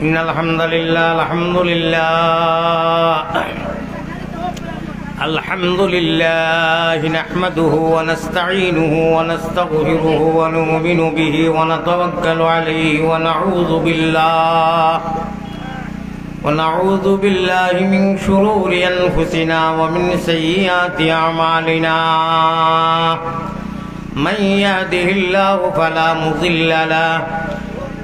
ইন্নাল হামদুলিল্লাহ আলহামদুলিল্লাহ নাহমাদুহু ওয়া নাস্তাঈনুহু ওয়া নাস্তাগফিরুহু ওয়া নু'মিনু বিহি ওয়া নাতাওয়াক্কালু আলাইহি ওয়া নাউযু বিল্লাহি মিন শুরুরি আনফুসিনা ওয়া মিন সাইয়্যাতি আ'মালিনা মান ইয়াহদিহিল্লাহু ফালা মুযিল্লা লাহু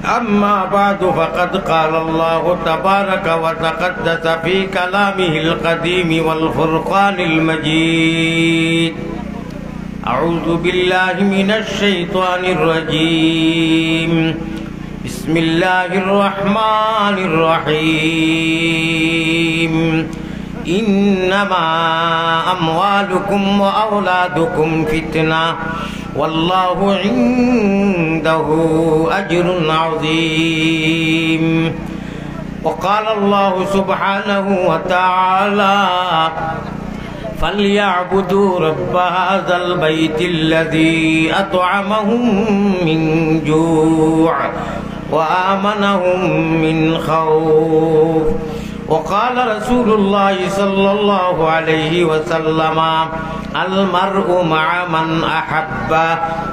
أما بعد فقد قال الله تبارك وتقدس في كلامه القديم والفرقان المجيد أعوذ بالله من الشيطان الرجيم بسم الله الرحمن الرحيم إنما أموالكم وأولادكم فتنة والله عنده أجر عظيم وقال الله سبحانه وتعالى فليعبدوا رب هذا البيت الذي أطعمهم من جوع وآمنهم من خوف وقال رسول الله صلى الله عليه وسلم المرء مع من أحب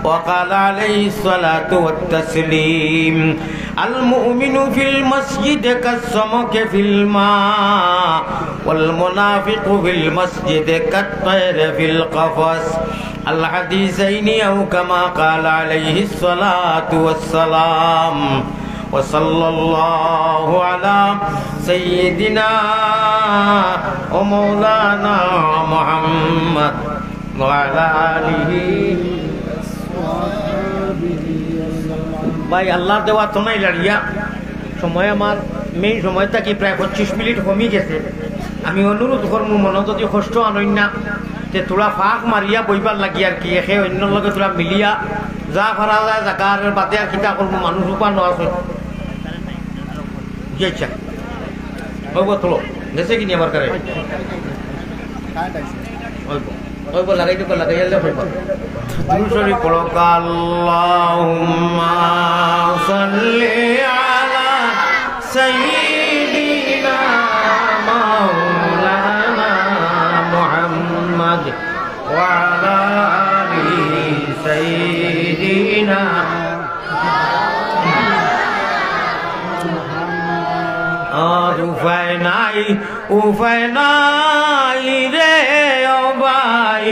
وقال عليه الصلاة والتسليم المؤمن في المسجد كالسمك في الماء والمنافق في المسجد كالطير في القفص الحديثين أو كما قال عليه الصلاة والسلام وصلى الله على سيدنا ومولانا محمد وعلى آله ভাই আল্লাহ দেওয়া তো নাই লাড়িয়া সময় আমার মেইন সময়টা কি প্রায় 25 মিনিট কমই গেছে আমি অনুরোধ করব মনে যদি কষ্ট আনই না তে তোরা ফাঁক মারিয়া বইবার লাগি আর কি একে অন্যর লগে তোরা মিলিয়া যা করা যায় জাকার বাদে আর কিতা করবো মানুষ উপা নয় ইচ্ছা ওইব তোলো গেছে কিনি আমার কারে ওইব লাগাই দিব লাগাইলে হইব দুরুশরী পড়ো আল্লাহুম্মা সাল্লি আলা সাইয়্যিদিনা মাওলানা মুহাম্মদ ওয়া আলা আলি সাইয়্যিদিনা উপায় নাই রে ও ভাই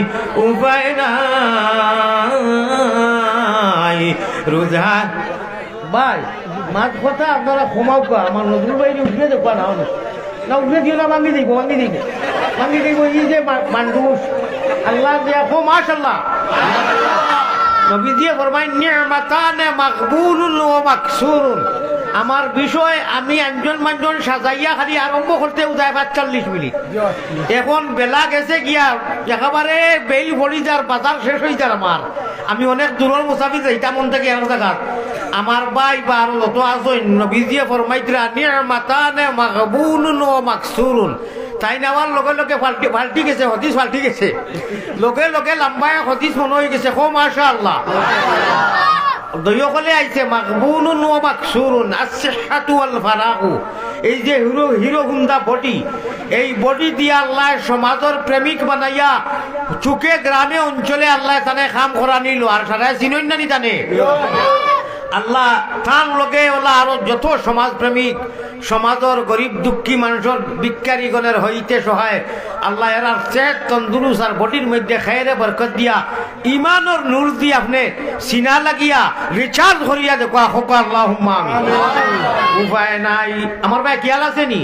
উপায় নাই রোজা ভাই মাছ কথা আপনারা ক্ষমাও পা আমার নজরুল ভাই উঠলে দেখবা না না উঠলে দিও না ভাঙি দিব এই যে মানুষ আল্লাহ দিয়া খো মাশাআল্লাহ নবী দিয়ে ফরমায় নি'মাতানে মাকবুলুন ওয়া মাকসুরুন আমার বিষয় আমি আঞ্জন মাঞ্জন সাজাইয়া খালি আরম্ভ করতে উদায় ৪৫ মিনিট এখন বেলা গেছে গিয়া একেবারে বেল ভরি যার বাজার শেষ হয়ে যার আমার আমি অনেক দূরের মুসাফি যাইতা মন থেকে এক জায়গা আমার ভাই বা আরো যত আছে নবী দিয়ে ফরমাইতরা নি'মাতানে মাকবুলুন ওয়া মাকসুরুন তাই নেওয়ার লগে লগে পাল্টি গেছে হদিস পাল্টি গেছে লগে লগে লম্বায় হদিস মনে হয়ে গেছে খো মাশাআল্লাহ দয়কলে আইছে মাকবুলুন ওয়া মাকসুরুন আস-সিহহাতু ওয়াল ফারাগু এই যে হিরো হুন্ডা বডি এই বডি দিয়া আল্লাহ সমাজের প্রেমিক বানাইয়া চুকে গ্রামে অঞ্চলে আল্লাহ তানে কাম করা নিল আর সারা চিনই না নি তানে আল্লাহ তার লগে ওলা আরো যত সমাজ প্রেমিক সমাজের গরিব দুঃখী মানুষের ভিক্ষারীগণের হইতে সহায় আল্লাহ এরার চেত তন্দুরুস আর বডির মধ্যে খায়রে বরকত দিয়া ইমানের নূর দিয়ে আপনি সিনা লাগিয়া রিচার্জ করিয়া দেখো হোকা আল্লাহুম্মা আমিন উপায় নাই আমার ভাই খেয়াল আছে নি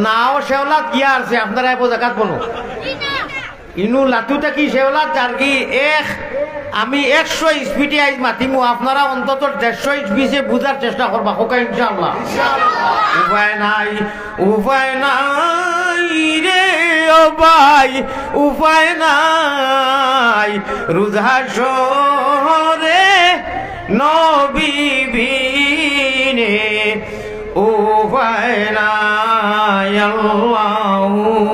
নাও শেওলাত গিয়া আছে আপনারা এপো জাকাত বলো ইনু লাতুটা কি শেওলাত যার কি এক আমি 100 স্পিডে আইজ মাতিমু আপনারা অন্তত 150 স্পিডে বুঝার চেষ্টা করবা হোকা ইনশাআল্লাহ উপায় নাই রে ও ভাই উপায় নাই রোজা শহরে নবী বিনে উপায় নাই আল্লাহুম্মা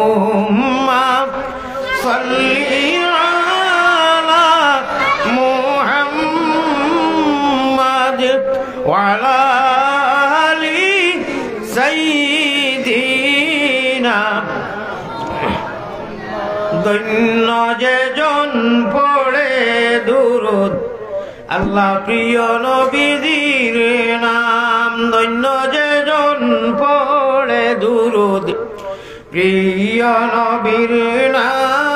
সাল্লি وعلى সাইয়্যিদিনা ধন্য যে জন পড়ে দুরূদ আল্লাহ প্রিয় নবীজির নাম ধন্য যে জন পড়ে দুরূদ প্রিয় নবীর নাম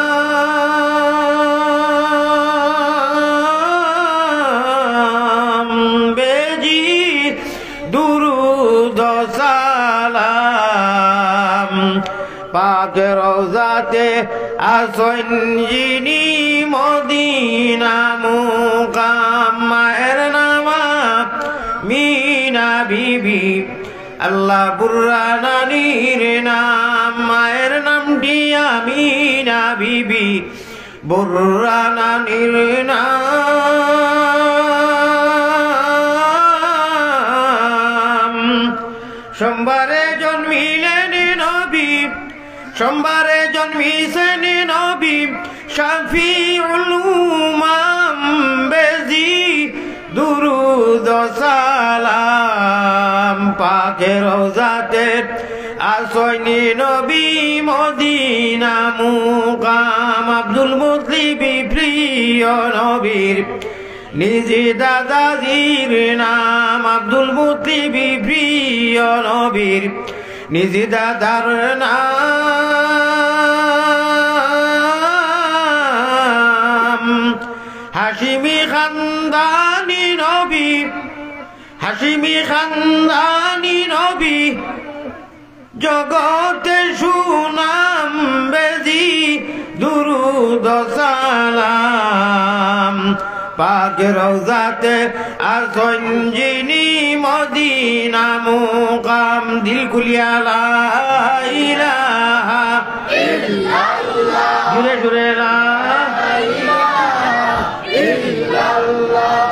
বেজি দুরূদ সালাম পাক রওজাতে আসন যিনি মদিনা মুকাম মায়ের নামা মিনা বিবি আল্লাহ বুর্রা নানির নাম মায়ের নামটি আমিনা বিবি বুর্রা নানির নাম সোমবারে জন্মিলেন নবী সোমবারে জন্মিছেন নবী শাফিউল উম্মাম বেজি দুরূদ সালাম পাকে রওজাতে আসনি নবী মদিনা মুকাম আব্দুল মুত্তালিব প্রিয় নবীর নিজি দাদাজির নাম আব্দুল মুত্তালিব প্রিয় নবীর নিজি দাদার নাম হাশিমি খানদানি নবী হাশিমি খানদানি নবী জগতে সুনাম বেজি দুরূদ সালাম পাক রওজাতে আসন যিনি মদিনা মুকাম দিল খুলিয়া লা ইলাহা ইল্লাল্লাহ জুরে জুরে লা ইলাহা ইল্লাল্লাহ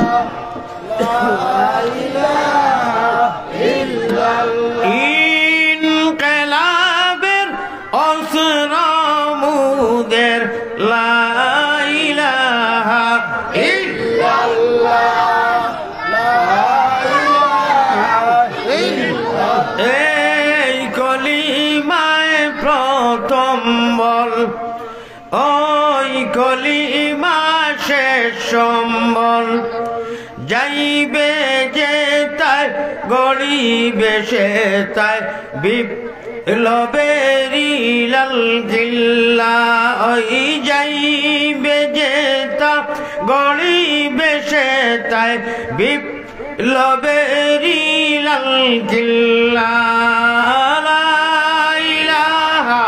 লা ইলাহা ইল্লাল্লাহ ইনকিলাবের অসরামুদের লা ইলাহা এই কলিমায় প্রথম বল ওই কলিমা শেষ সম্বল যাইবে যে তাই গড়িবে সে তাই বিপ্লবেরি লাল জিল্লা ওই যাইবে যে তা গড়িবে সে তাই বিপ্লবেরি লাল জিল্লা লা ইলাহা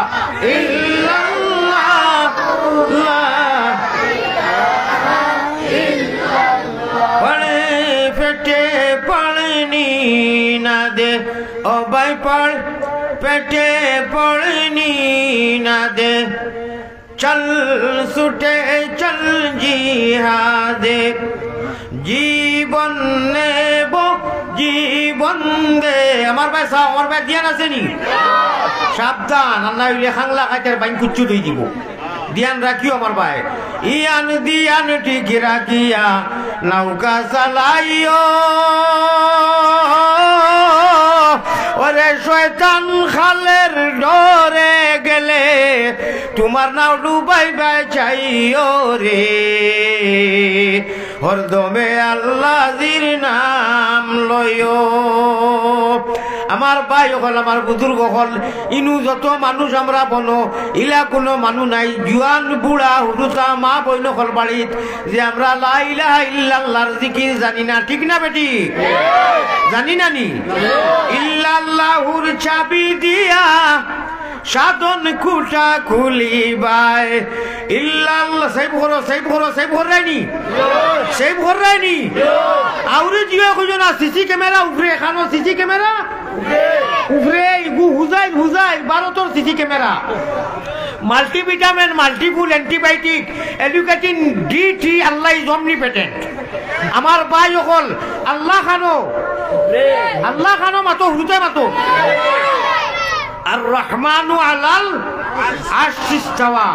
ইল্লাল্লাহ লা ইলাহা ইল্লাল্লাহ পড়ে পেটে পড়নি না দে ও ভাই পড় পেটে পড়নি না দে চল ছুটে চল জিহাদে জীবন নেব জীবন দে আমার ভাই সাহ আমার ভাই দিয়ান আছে নি সাবধান আল্লাহ খাংলা খাইতে বাইন কুচ্ছু দিয়ে দিব ধ্যান রাখিও আমার ভাই ইয়ান দিয়ান ঠিক রাখিয়া নৌকা চালাইও ওরে শয়তান খালের ডরে গেলে তোমার নাও ডুবাই বাই চাইও রে হরদমে আল্লাহর নাম লইও আমার ভাই হল আমার বুজুর্গ হল ইনু যত মানুষ আমরা বলো ইলা কোনো মানুষ নাই জুয়ান বুড়া হুরুতা মা বইন হল বাড়িত যে আমরা লা ইলাহা ইল্লাল্লাহর জিকির জানি না ঠিক না বেটি জানি না নি ইল্লাল্লাহুর চাবি দিয়া সাধন কুটা খুলিবাই ইল্লাল্লাহ সেভ রাইনি আউরে জিও কইনা সিসি ক্যামেরা উপরে এখানো সিসি ক্যামেরা উপরে ইগু হুজাই ভারতের সিসি ক্যামেরা মাল্টিভিটামিন মাল্টিফুল অ্যান্টিবায়োটিক এডুকেটিং D3 আল্লাহ ইজ অমনিপটেন্ট আমার ভাই হল আল্লাহ খানো মাতো হুরুতে মাতো আর রহমানু আলাল আরশি ইস্তাওয়া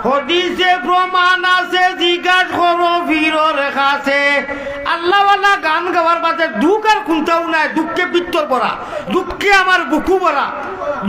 হদিসে প্রমাণ আছে জিজ্ঞাসা করো ফিরর কাছে আল্লাহওয়ালা গান গাওয়ার বাদে দুঃখ আর কোনটাও নাই দুঃখে পিত্তর ভরা দুঃখে আমার বুকু ভরা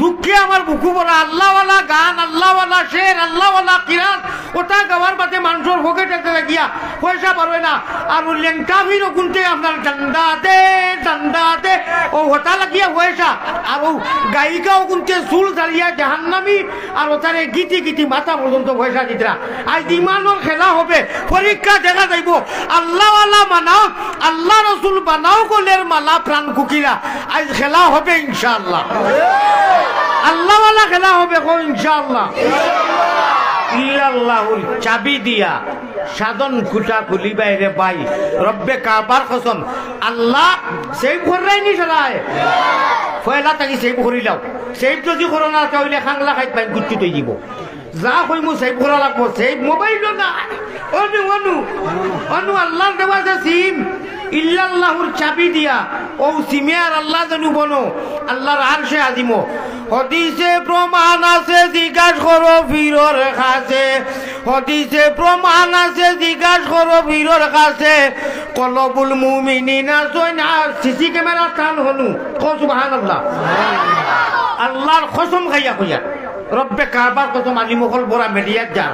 দুঃখে আমার বুকু ভরা আল্লাহওয়ালা গান আল্লাহওয়ালা শের আল্লাহওয়ালা কিরাত ওটা গাওয়ার বাদে মানুষের পকেটে গিয়া পয়সা পারবে না আর লেংটা ফিরও কোনতে আপনার ঠান্ডাতে ও ওটা লাগিয়া পয়সা আর ও গায়িকাও কোনতে চুল ঝাড়িয়া জাহান্নামি আর ওটারে গীতি গীতি মাথা পর্যন্ত পয়সা দিতরা আজ ইমানের খেলা হবে পরীক্ষা দেখা যাইব আল্লাহওয়ালা মানাও আল্লাহ রসুল বানাও গলের মালা প্রাণ কুকিরা আজ খেলা হবে ইনশাআল্লাহ আল্লাহওয়ালা খেলা হবে ইনশাআল্লাহ ইল্লাল্লাহুল চাবি দিয়া সাধন কুটা খুলি বাইরে বাই রব্বে কাবার কসম আল্লাহ সেই ভরাই নি সরায় ফয়লা তাকি সেই ভরিলাও সেই যদি করোনা তাহলে খাংলা খাইত পাই গুচ্ছি তৈ দিব যা কই মু সেই ভরা লাগবো সেই মোবাইল না অনু অনু অনু আল্লাহ দেওয়া যে সিম ইল্লাল্লাহুর চাবি দিয়া ও সিমে আর আল্লাহ জানু বনো আল্লাহর আরশে আজিমো হদিসে প্রমাণ আছে জিজ্ঞাসা করো ফিরর কাছে হদিসে প্রমাণ আছে জিজ্ঞাসা করো ফিরর কাছে কলবুল মুমিনিনা সৈনা সিসি ক্যামেরা টান হনু কো সুবহানাল্লাহ আল্লাহর কসম খাইয়া কইয়া রব্বে কাবার কসম আলিমকল বড়া মেডিয়াত যা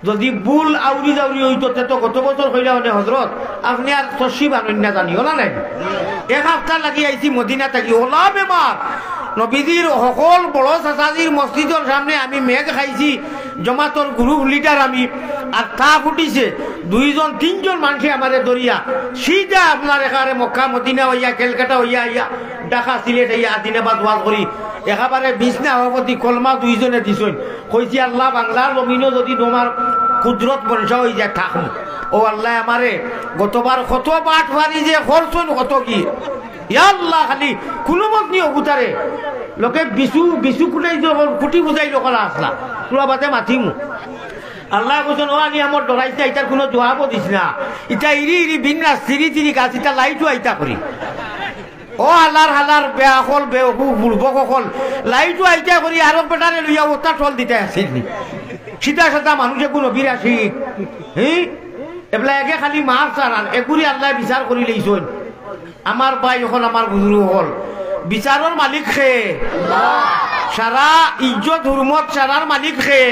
যদি বুল আউরি দাউরি হইতো তে তো কত বছর হইলা হলে হজরত আপনি আর তসি বানুন না জানি ওলা নাই এক সপ্তাহ লাগি আইছি মদিনা থাকি ওলা বেমার নবীজির সকল বড় চাচাজির মসজিদের সামনে আমি মেঘ খাইছি জমাতর গ্রুপ লিডার আমি আর তা ফুটিছে দুইজন তিনজন মানুষে আমাদের দরিয়া সিধা আপনার এখানে মক্কা মদিনা হইয়া কেলকাটা হইয়া আইয়া ঢাকা সিলেট হইয়া আদিনাবাদ ওয়াজ করি একেবারে বিছনা সভাপতি কলমা দুইজনে দিছই কইছি আল্লাহ বাংলার জমিনও যদি তোমার কুদরত বংশা হয়ে যায় থাকুন ও আল্লাহ আমারে গতবার কত বাট ভারি যে খরচন কত কি আল্লাহ খালি কোনো মত নিয়ে অবুতারে লোকে বিচু কুটাই কুটি বুঝাই লোকরা আসলা তোরা বাদে মাতিমু আল্লাহ কৈছেন ও আনি আমার ডরাইছে এটার কোনো জবাবও দিস না ইটা ইরি বিন্যাস চিরি গাছ ইটা লাইটও আইতা করি ও হালার বেয়া হল বুড়বক হল লাইটও আইতা করি আরো বেটারে লইয়া ওটা টল দিতে আসিল সিধা সাদা মানুষে কোনো বিরাশি হ্যাঁ এবেলা একে খালি মার চারান এগুলি আল্লাহ বিচার করি লইছন আমার ভাই হল আমার গুরু হল বিচারের মালিক খে সারা ইজ্জত হুরমত সারার মালিক খে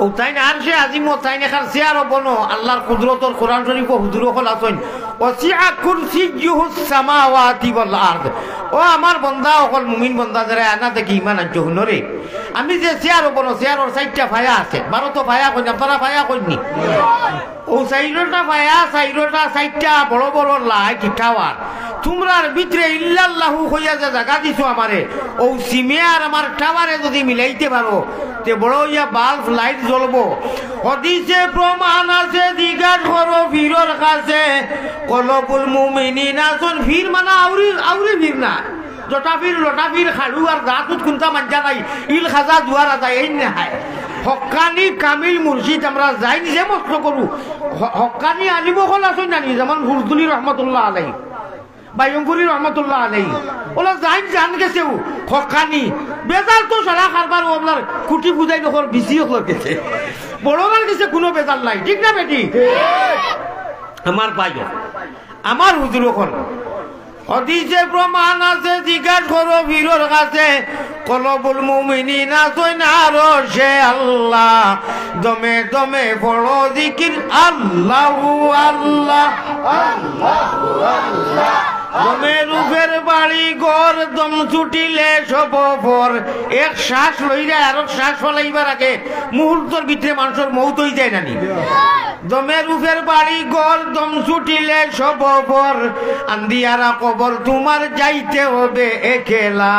ও তাই না আর সে আজি তাই নেখার চেয়ার বনো আল্লাহর কুদরতর কোরআন শরীফ হুজুর হল আসেন ওয়াসিআ কুরসিয়্যুহুস সামাওয়াতি ওয়াল আরদ ও আমার বান্দা অকল মুমিন বান্দা যারা আনা থেকে ঈমান আনছো হুনরে আমি যে চেয়ার বনো চেয়ারের 4টা ফায়া আছে 12 তো ফায়া কই আপনারা ফায়া কইনি ও 4টা ফায়া 4টা বড় বড় লাইট টাওয়ার তোমরার ভিতরে ইল্লাল্লাহু কইয়া যে জায়গা দিছো আমারে ও সিমে আর আমার টাওয়ারে যদি মিলাইতে পারো তে বড় ইয়া বাল্ব লাইট জ্বলবো হদিসে প্রমাণ আছে জিজ্ঞাসা করো ফিরর কাছে কলবুল মুমিনিনা শুন ফির মানে আউরি ফির না জটা ফির খাড়ু আর গাতুত কোনটা মানজা নাই ইল খাজা দুয়ারা যায় এই না হক্কানি কামিল মুর্শিদ আমরা যাই নিজে মস্ত করু হক্কানি আলিম হল আসুন জানি যেমন হুজদুলি রহমতুল্লাহ আলাইহি বাইয়ঙ্গুরি রহমতুল্লাহ আলাইহি ওলা যাইন জান গেছেও হক্কানি বেজাল তো সারা কারবার আপনার কুটি বুঝাই নকর বিসি হল গেছে বড়বার গেছে কোনো বেজাল নাই ঠিক না বেটি আমার ভাই আমার হুজুর হল হদিসে প্রমাণ আছে জিজ্ঞাসা করো ফিরর কাছে কলবুল মুমিনিনা সৈনা রশে আল্লাহ দমে দমে বড় জিকির আল্লাহু আল্লাহ আল্লাহু আল্লাহ দমে রূপের বাড়ি ঘর দম ছুটিলে সব পর এক শ্বাস লইরা আর শ্বাস ফলাইবার আগে মুহূর্তের ভিতরে মানুষের মৌত হয়ে যায় নানি দমে রূপের বাড়ি ঘর দম ছুটিলে সব পর আন্দিয়ারা কবর তোমার যাইতে হবে একেলা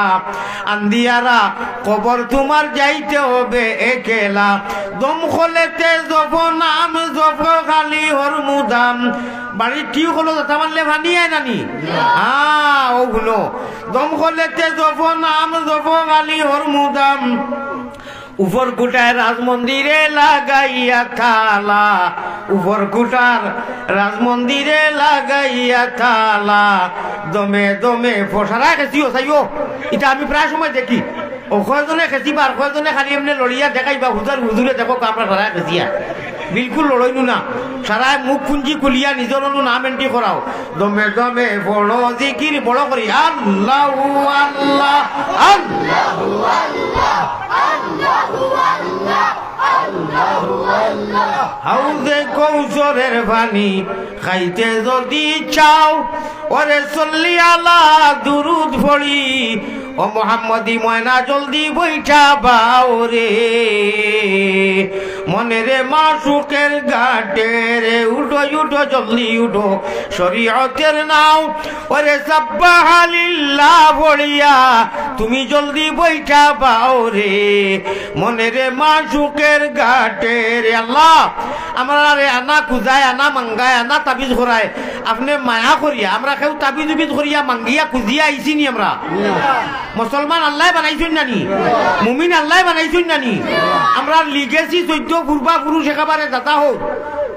আন্দিয়ারা কবর তোমার যাইতে হবে একেলা দম খোলেতে জব নাম জব খালি হর মুদাম বাড়ির ঠিক হলো কথা মানলে ভানিয়ে নানি হ্যাঁ ওগুলো দম খোলেতে জব নাম জব খালি হর মুদাম উপর কুটায় রাজমন্দিরে লাগাইয়া থালা উপর কুটার রাজমন্দিরে লাগাইয়া থালা দমে দমে ফসারা গেছিও চাইও এটা আমি প্রায় সময় দেখি কয়জনে খেঁচিবা আর কয়জনে খালি এমনি লড়িয়া দেখাইবা হুজুরে দেখো আমরা সারা খেঁচিয়া বিলকুল লড়াইনু না সারায় মুখ পুঞ্জি খুলিয়া নিজের নাম এন্ট্রি করাও দমে দমে বড় জিকির বড় করি আল্লাহু আল্লাহ আল্লাহু আল্লাহ আল্লাহু আল্লাহ আল্লাহু আল্লাহ হাউজে কৌশলের পানি খাইতে যদি চাও ওরে সল্লি আলা দুরুদ পড়ি ও মোহাম্মদী ময়না জলদি বইটা বাও রে মনে রে মাসুকের ঘাটে রে উঠো উঠো জলদি উঠো শরীয়তের নাও ওরে সাব্বাহালিল্লাহ বলিয়া তুমি জলদি বইটা বাও রে মনে রে মাসুকের ঘাটে রে আল্লাহ আমরা রে আনা খুঁজায় আনা মাঙ্গায় আনা তাবিজ করায় আপনি মায়া করিয়া আমরা কেউ তাবিজ উবিজ করিয়া মাঙ্গিয়া খুঁজিয়া আইসি নি আমরা মুসলমান আল্লাহ বানাইছেন নানি মুমিন আল্লাহ বানাইছেন নানি আমরা লিগেছি 14 পূর্বা পুরুষ একেবারে দাদা হোক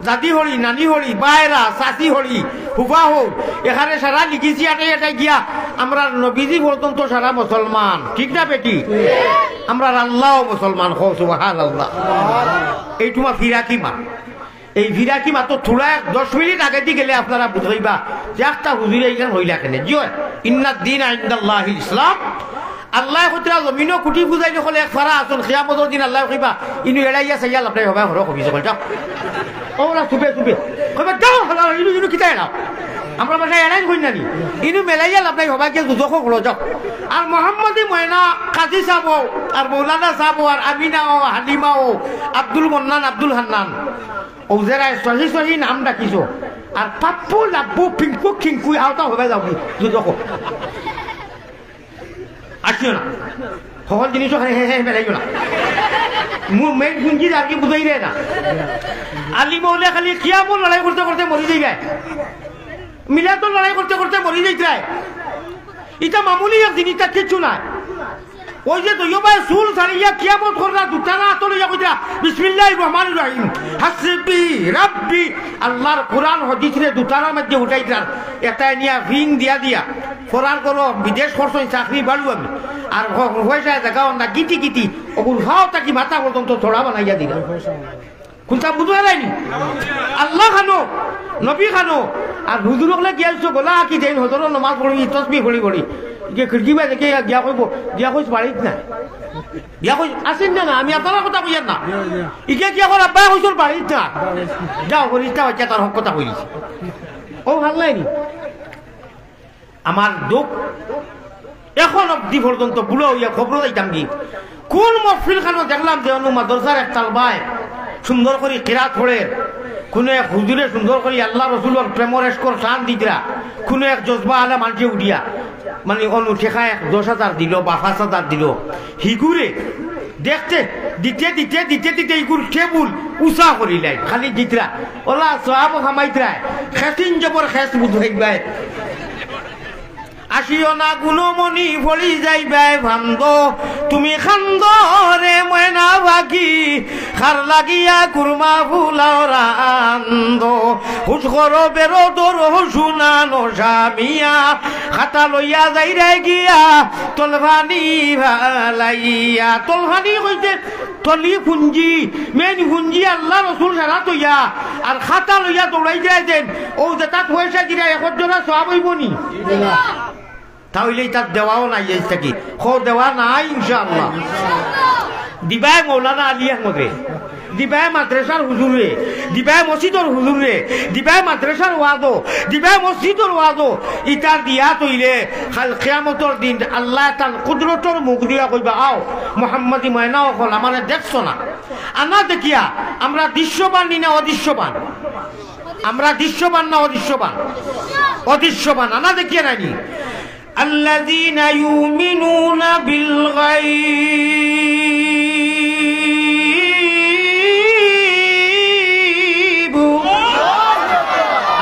জাতি হলি নানি হলি বাইরা চাচি হলি ফুফা হোক এখানে সারা লিখেছি এটাই এটাই গিয়া আমরা নবীজি পর্যন্ত সারা মুসলমান ঠিক না বেটি আমরা আল্লাহ মুসলমান হো সুবহানাল্লাহ এই তোমার ফিরাকি মা এই ফিরাকি মা তো থোড়া 10 মিনিট আগে দিয়ে গেলে আপনারা বুঝাইবা যে একটা হুজুরে এইখান হইলা কেন জিও ইন্নাদ দিন ইনদাল্লাহিল ইসলাম আল্লাহ কইরা জমিনও কুটি বুঝাইলে হলে এক ফারা আসল কিয়ামতের দিন আল্লাহ কইবা ইনু এড়াইয়া চাইয়া আপনি হবে হর কবি সকল যাও ওরা সুবে সুবে কইবা যাও হলা ইনু কিতা এলাও আমরা বাসায় এড়াই কই নানি ইনু মেলাইয়া আপনি হবে কে দুজখ হলো যাও আর মোহাম্মদী ময়না কাজী সাহেব আর মৌলানা সাহেব আর আমিনা ও হালিমা ও আব্দুল মন্নান আব্দুল হান্নান ও যারা সহি সহি নাম ডাকিছো আর পাপ্পু লাব্বু পিঙ্কু খিঙ্কু আওতা হবে যাও দুজখ আসিও না সকল জিনিসও খালি হ্যাঁ হ্যাঁ বেলাইও না মেন পুঞ্জি আর কি বুঝাই রে না আলি মৌলে খালি কিয়ামত লড়াই করতে করতে মরি যাই যায় মিলাদুল লড়াই করতে করতে মরি যাই যায় এটা মামুলি এক জিনিস তার কিচ্ছু নাই ওই যে দইবাই সুল সারিয়া কিয়ামত করলা দুটানা আতলিয়া কইরা বিসমিল্লাহির রহমানির রহিম হাসবি রাব্বি আল্লাহর কোরআন হাদিস রে দুটানার মধ্যে উঠাইতার এটা নিয়া রিং দিয়া দিয়া কোরআন করো বিদেশ করছই চাকরি বাড়ু আমি আর পয়সা দেখাও না গিটি গিটি ওগুলো খাও তাকি মাথা পর্যন্ত ছড়া বানাইয়া দিলা কোনটা বুঝা যায়নি আল্লাহ খানো নবী খানো আর হুজুর হলে গিয়েছো গোলা কি দেন হজর নামাজ পড়ি তসবি পড়ি পড়ি যে খিড়কি বাই দেখে গিয়া কইব গিয়া কইস বাড়িত না গিয়া কই আসেন না আমি আপনার কথা কইয়ার না ইকে গিয়া কর আব্বা কইসর বাড়িত না যাও করিস বাচ্চা তার হক কথা কইলিস ও ভাল লাগনি আমার দুঃখ এখন অব্দি পর্যন্ত বুড়ো হইয়া খবর যাইতাম কি কোন মহফিল খানো দেখলাম যে অনু মাদ্রাসার এক তালবায় সুন্দর করে কিরাত পড়ে কোনো এক হুজুরে সুন্দর করে আল্লাহ রসুলের প্রেমর এসকর শান দিতরা কোনো এক জজবা আলে মানছে উঠিয়া মানে অনু ঠেকায় 10,000 দিল বা 5,000 দিল হিগুরে দেখতে দিতে দিতে দিতে দিতে ইগুর টেবুল উষা করিলাই খালি দিতরা ওলা সব খামাইতরায় খেসিন জবর খেস বুঝাইবাই আসিও না গুণমণি ফলি যাইবাই ভান্দ তুমি খান্দ রে ময়না বাকি খার লাগিয়া কুরমা ফুলাও রান্দ হুস করো বেরো তোর শুনানো স্বামিয়া খাতা লইয়া যাইরে গিয়া তলভানি ভালাইয়া তলভানি কইতে তলি ফুঞ্জি মেন ফুঞ্জি আল্লাহ রসুল সারা তৈয়া আর খাতা লইয়া দৌড়াই যায় দেন ও যে তাক পয়সা দিরা এখন জনা সব হইবনি তাহলে তার দেওয়াও নাই থাকি খোর দেওয়া নাই ইনশাআল্লাহ দিবাই মৌলানা আলী আহমদে দিবাই মাদ্রাসার হুজুরে দিবাই মসজিদর হুজুরে দিবাই মাদ্রাসার ওয়াদো দিবাই মসজিদর ওয়াদো ইটার দিয়া তৈলে কাল কিয়ামতের দিন আল্লাহ তার কুদরতর মুখ দিয়া কইবা আও মুহাম্মদী ময়না হল আমারে দেখছো না আনা দেখিয়া আমরা দৃশ্যবান না অদৃশ্যবান আমরা দৃশ্যবান না অদৃশ্যবান অদৃশ্যবান আনা দেখিয়া নানি الذين يؤمنون بالغيب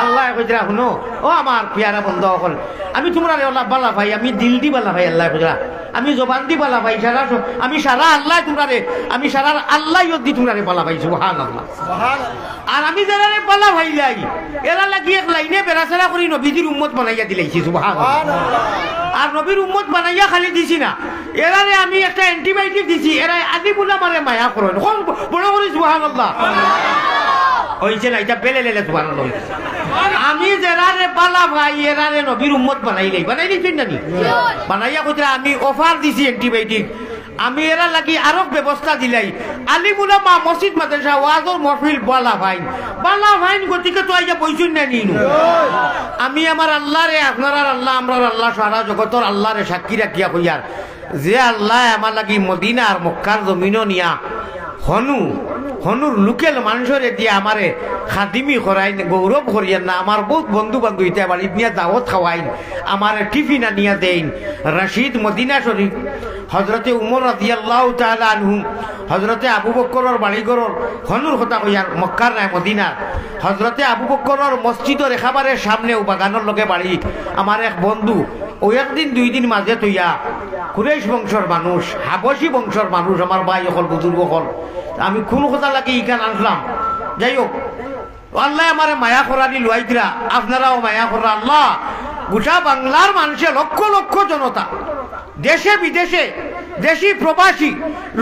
আল্লাহ কইরা শুনো ও আমার পিয়ারা বন্ধু হল আমি তোমরা আল্লাহ বালা ভাই আমি দিল দি বালা ভাই আল্লাহ কইরা আমি জবান দি পালা ভাই সারা আমি সারা আল্লাহ তোমরারে আমি সারা আল্লাহ দি তোমরারে পালা ভাই সুবহানাল্লাহ। আর আমি যারা পালা ভাই লাই এরা লাগি এক লাইনে বেড়াচেরা করি নবীজির উম্মত বানাইয়া দিলাইছি সুবহানাল্লাহ। আর নবীর উম্মত বানাইয়া খালি দিছি না, এরারে আমি একটা অ্যান্টিবায়োটিক দিছি, এরা আদি বলে মারে মায়া করেন বড় করি সুবহানাল্লাহ। হইছে না এটা বেলে লেলে সুবহানাল্লাহ। আমি যারারে পালা ভাই এরারে নবীর উম্মত বানাইলেই বানাই দিছেন নানি বানাইয়া কইরা আমি অফার দিছি অ্যান্টিবায়োটিক, আমি এরা লাগি আরো ব্যবস্থা দিলাই আলিম উলামা মসজিদ মাদ্রাসা ওয়াজর মহফিল বালা ভাইন গতিকে তো আইয়া বইছুন না নিনু। আমি আমার আল্লাহরে আপনার আল্লাহ আমরা আল্লাহ সারা জগতর আল্লাহরে সাক্ষী রাখিয়া কইয়ার যে আল্লাহ আমার লাগি মদিনা আর মক্কার জমিন নিয়া হনুর লোকেল মানুষের দিয়ে আমারে খাদিমি করাইন গৌরব করিয়েন না। আমার বহুত বন্ধু বান্ধব ইটা বাড়ি নিয়ে দাওয়াত খাওয়াইন, আমার টিফিন আনিয়া দেন। রশিদ মদিনা শরীফ হজরতে উমর রাদিয়াল্লাহু তাআলা আনহু হজরতে আবু বকরের বাড়িঘরের হনুর কথা কইয়ার মক্কার নাই মদিনার হজরতে আবু বকরের মসজিদের একেবারে সামনে বাগানের লগে বাড়ি। আমার এক বন্ধু ওই একদিন দুই দিন মাঝে তৈয়া কুরেশ বংশর মানুষ হাবশী বংশর মানুষ আমার ভাই হল বুজুর্গ হল, আমি কোন কথা লাগে ইখান আনলাম। যাই হোক আল্লাহ আমার মায়া করানি লুয়াইতরা, আপনারাও মায়া করা আল্লাহ। গোটা বাংলার মানুষে লক্ষ লক্ষ জনতা দেশে বিদেশে দেশি প্রবাসী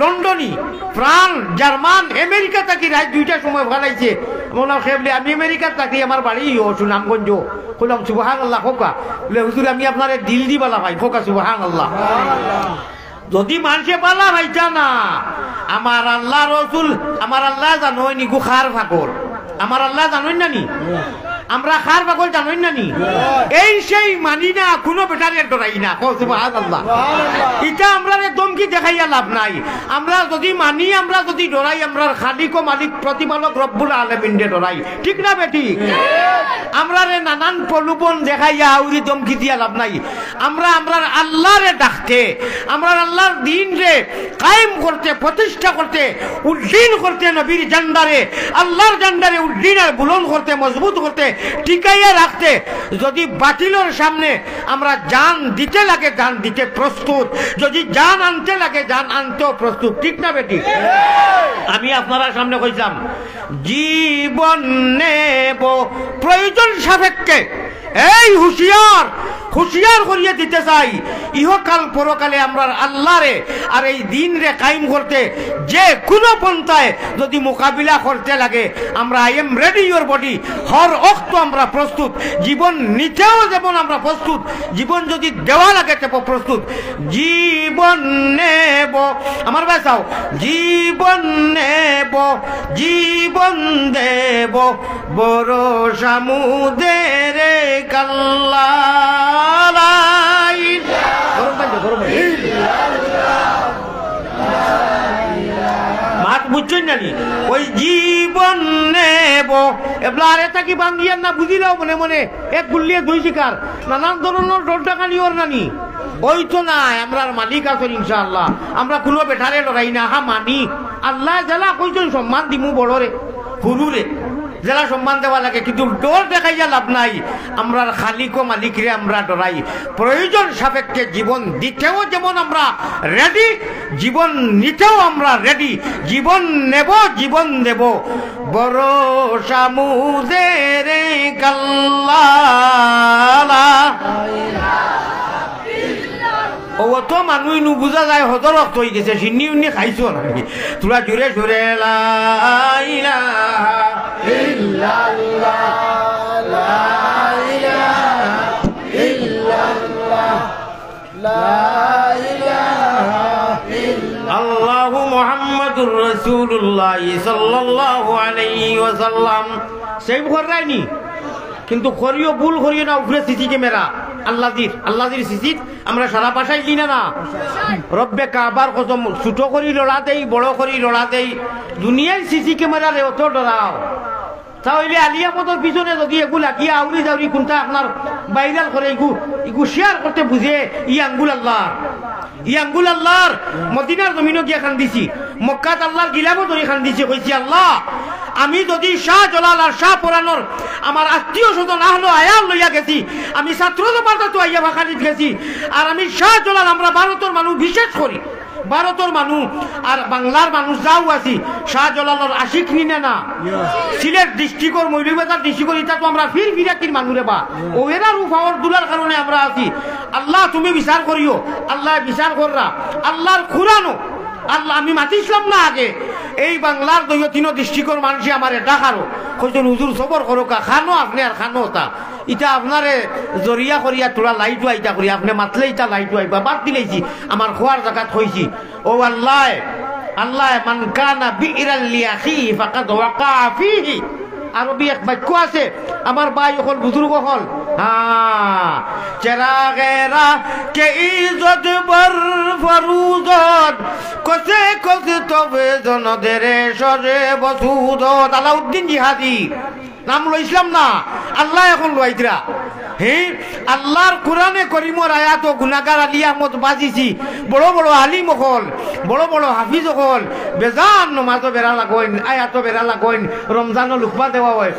লন্ডনী ফ্রান্স জার্মান আমেরিকা থাকি রাত 2টার সময় ভালাইছে মনে খেবলে আমি আমেরিকা থাকি আমার বাড়ি সুনামগঞ্জ কইলাম সুবহানাল্লাহ খোকা বলে হুজুর আমি আপনার দিল দি বালা ভাই খোকা সুবহানাল্লাহ। যদি মানুষে বালা ভাইটা না আমার আল্লাহ রসুল আমার আল্লাহ জানোই নি গুখার ফাকর আমার আল্লাহ জানোই না নি আমরা খার পাগল জানোই না নি এই সেই মানি না কোনো বেটারে ডরাই না সুবহানাল্লাহ। এটা আমরা দমকি দেখাইয়া লাভ নাই, আমরা যদি মানি আমরা যদি ডরাই আমরা খালিক ও মালিক প্রতিপালক রব্বুল আলামিনকে ডরাই, ঠিক না বেটি? আমরা নানান প্রলোভন দেখাইয়া আউরি দমকি দিয়া লাভ নাই, আমরা আমরার আল্লাহরে ডাকতে আমরা আল্লাহর দিন রে কায়েম করতে প্রতিষ্ঠা করতে উদ্দিন করতে নবীর জান্ডারে আল্লাহর জান্ডারে উদ্দিন আর বুলন্দ করতে মজবুত করতে টিকাইয়া রাখতে যদি বাতিলের সামনে আমরা জান দিতে লাগে জান দিতে প্রস্তুত, যদি জান আনতে লাগে জান আনতেও প্রস্তুত, ঠিক না বেটি? আমি আপনারা সামনে কইলাম জীবন নেব প্রয়োজন সাপেক্ষে, এই হুঁশিয়ার করিয়ে দিতে চাই ইহকাল পরকালে আমরা আল্লাহরে আর এই দিন রে কায়েম করতে যে কোনো পন্থায় যদি মোকাবিলা করতে লাগে আমরা I am ready your body, হর অক্ত আমরা প্রস্তুত, জীবন নিতেও যেমন আমরা প্রস্তুত, জীবন যদি দেওয়া লাগে তেমন প্রস্তুত। জীবন নেব আমার বাসাও জীবন নেব জীবন দেব বড় সামুদের কাল্লা মাত বুঝছেন জানি ওই জীবন নেব এবার এটা কি বান্ধিয়ার না বুঝিলাও মনে মনে এক গুল্লিয়ে দুই শিকার নানান ধরনের ডর টাকানি ওর নানি ওই তো নাই আমরার মালিক আছেন ইনশাআল্লাহ, আমরা কোনো বেঠারে লড়াই না হা মানি আল্লাহ জেলা কইছেন সম্মান দিমু বড়রে হুরুরে জেলা সম্মান দেওয়া লাগে, কিন্তু ডর দেখাইয়া লাভ নাই, আমরার খালিক ও মালিকরে আমরা ডরাই। প্রয়োজন সাপেক্ষে জীবন দিতেও যেমন আমরা রেডি, জীবন নিতেও আমরা রেডি, জীবন নেব জীবন দেব বড় সামুদের কাল্লা। ও তো মানুষ নু বুঝা যায় হজর রক্ত হয়ে গেছে সিন্নি উন্নি খাইছো নাকি তোরা জোরে জোরে লা ইলাহা ইল্লাল্লাহ লা ইলাহা ইল্লাল্লাহ লা ইলাহা ইল্লাল্লাহ আল্লাহু মুহাম্মাদুর রাসূলুল্লাহ সাল্লাল্লাহু আলাইহি ওয়াসাল্লাম। সেই ভরাইনি কিন্তু করিও ভুল করিও না উপরে সিসি ক্যামেরা আল্লাহর সিসিত আমরা সারা পাশাই কিনা না রব্বে কাবার কসম ছোট করি লড়া দেই বড় করি লড়া দেই দুনিয়ায় সিসি ক্যামেরারে অত ডরাও তাহলে আলিয়া পথর পিছনে যদি এগুলা গিয়া আউরি যাউরি কোনটা আপনার ভাইরাল করে ইগু শেয়ার করতে বুঝে ই আঙ্গুল আল্লাহর মদিনার জমিনও গিয়া খান দিছি, মক্কাত আল্লাহর গিলামও ধরে খান দিছি। কইছি আল্লাহ আমি যদি শাহ জলাল আর শাহ পরানোর আমার আত্মীয় স্বজন আহলো আয়াল লইয়া গেছি, আমি ছাত্র তো আইয়া ভাষানিত গেছি, আর আমি শাহ জলাল আমরা ভারতের মানুষ বিশেষ করি, ভারতের মানুষ আর বাংলার মানুষ যাও আছি শাহ জলালর আশিক নিনে না। সিলেট ডিস্ট্রিক্টর মৌলভীবাজার ডিস্ট্রিক্টর এটা তো আমরা ফিরাকির মানুষে বা ও এরা রূপাওয়ার দুলার কারণে আমরা আছি। আল্লাহ তুমি বিচার করিও, আল্লাহ বিচার কররা, আল্লাহর খুরানো আল্লাহ আমি মাতিছিলাম না আগে এই বাংলার 2-3 ডিস্ট্রিক্টর মানুষ আমার ডাকারো কইছেন হুজুর সবর করো খানো আপনি আর খানো তা ইটা আপনারে জরিয়া করিয়া তোরা লাইটু আইতা করি আপনি মাতলে ইটা লাইটু আইবা বাদ দিলেছি আমার খোয়ার জায়গা থইছি। ও আল্লাহ আল্লাহ মান কানা বিইরাল লিয়াখি ফাকাদ ওয়াকা ফিহি। আরবি এক বাক্য আছে আমার ভাই হল বুজুর্গ হল চেরাগেরা কে ইজ্জত বর ফরুজত কসে কসে তবে জনদের সরে বসুদত। আলাউদ্দিন জিহাদি নাম লইছিলাম না, আল্লাহ এখন লইতরা হে আল্লাহর কোরআনে করিমর আয়াত গুনাহগার আলী আহমদ বাজিছি, বড় বড় আলিম হল, বড় বড় হাফিজ হল, বেজান নমাজও বেড়া লাগইন, আয়াতও বেড়া লাগইন, রমজানও লুকবা দেওয়া হয়।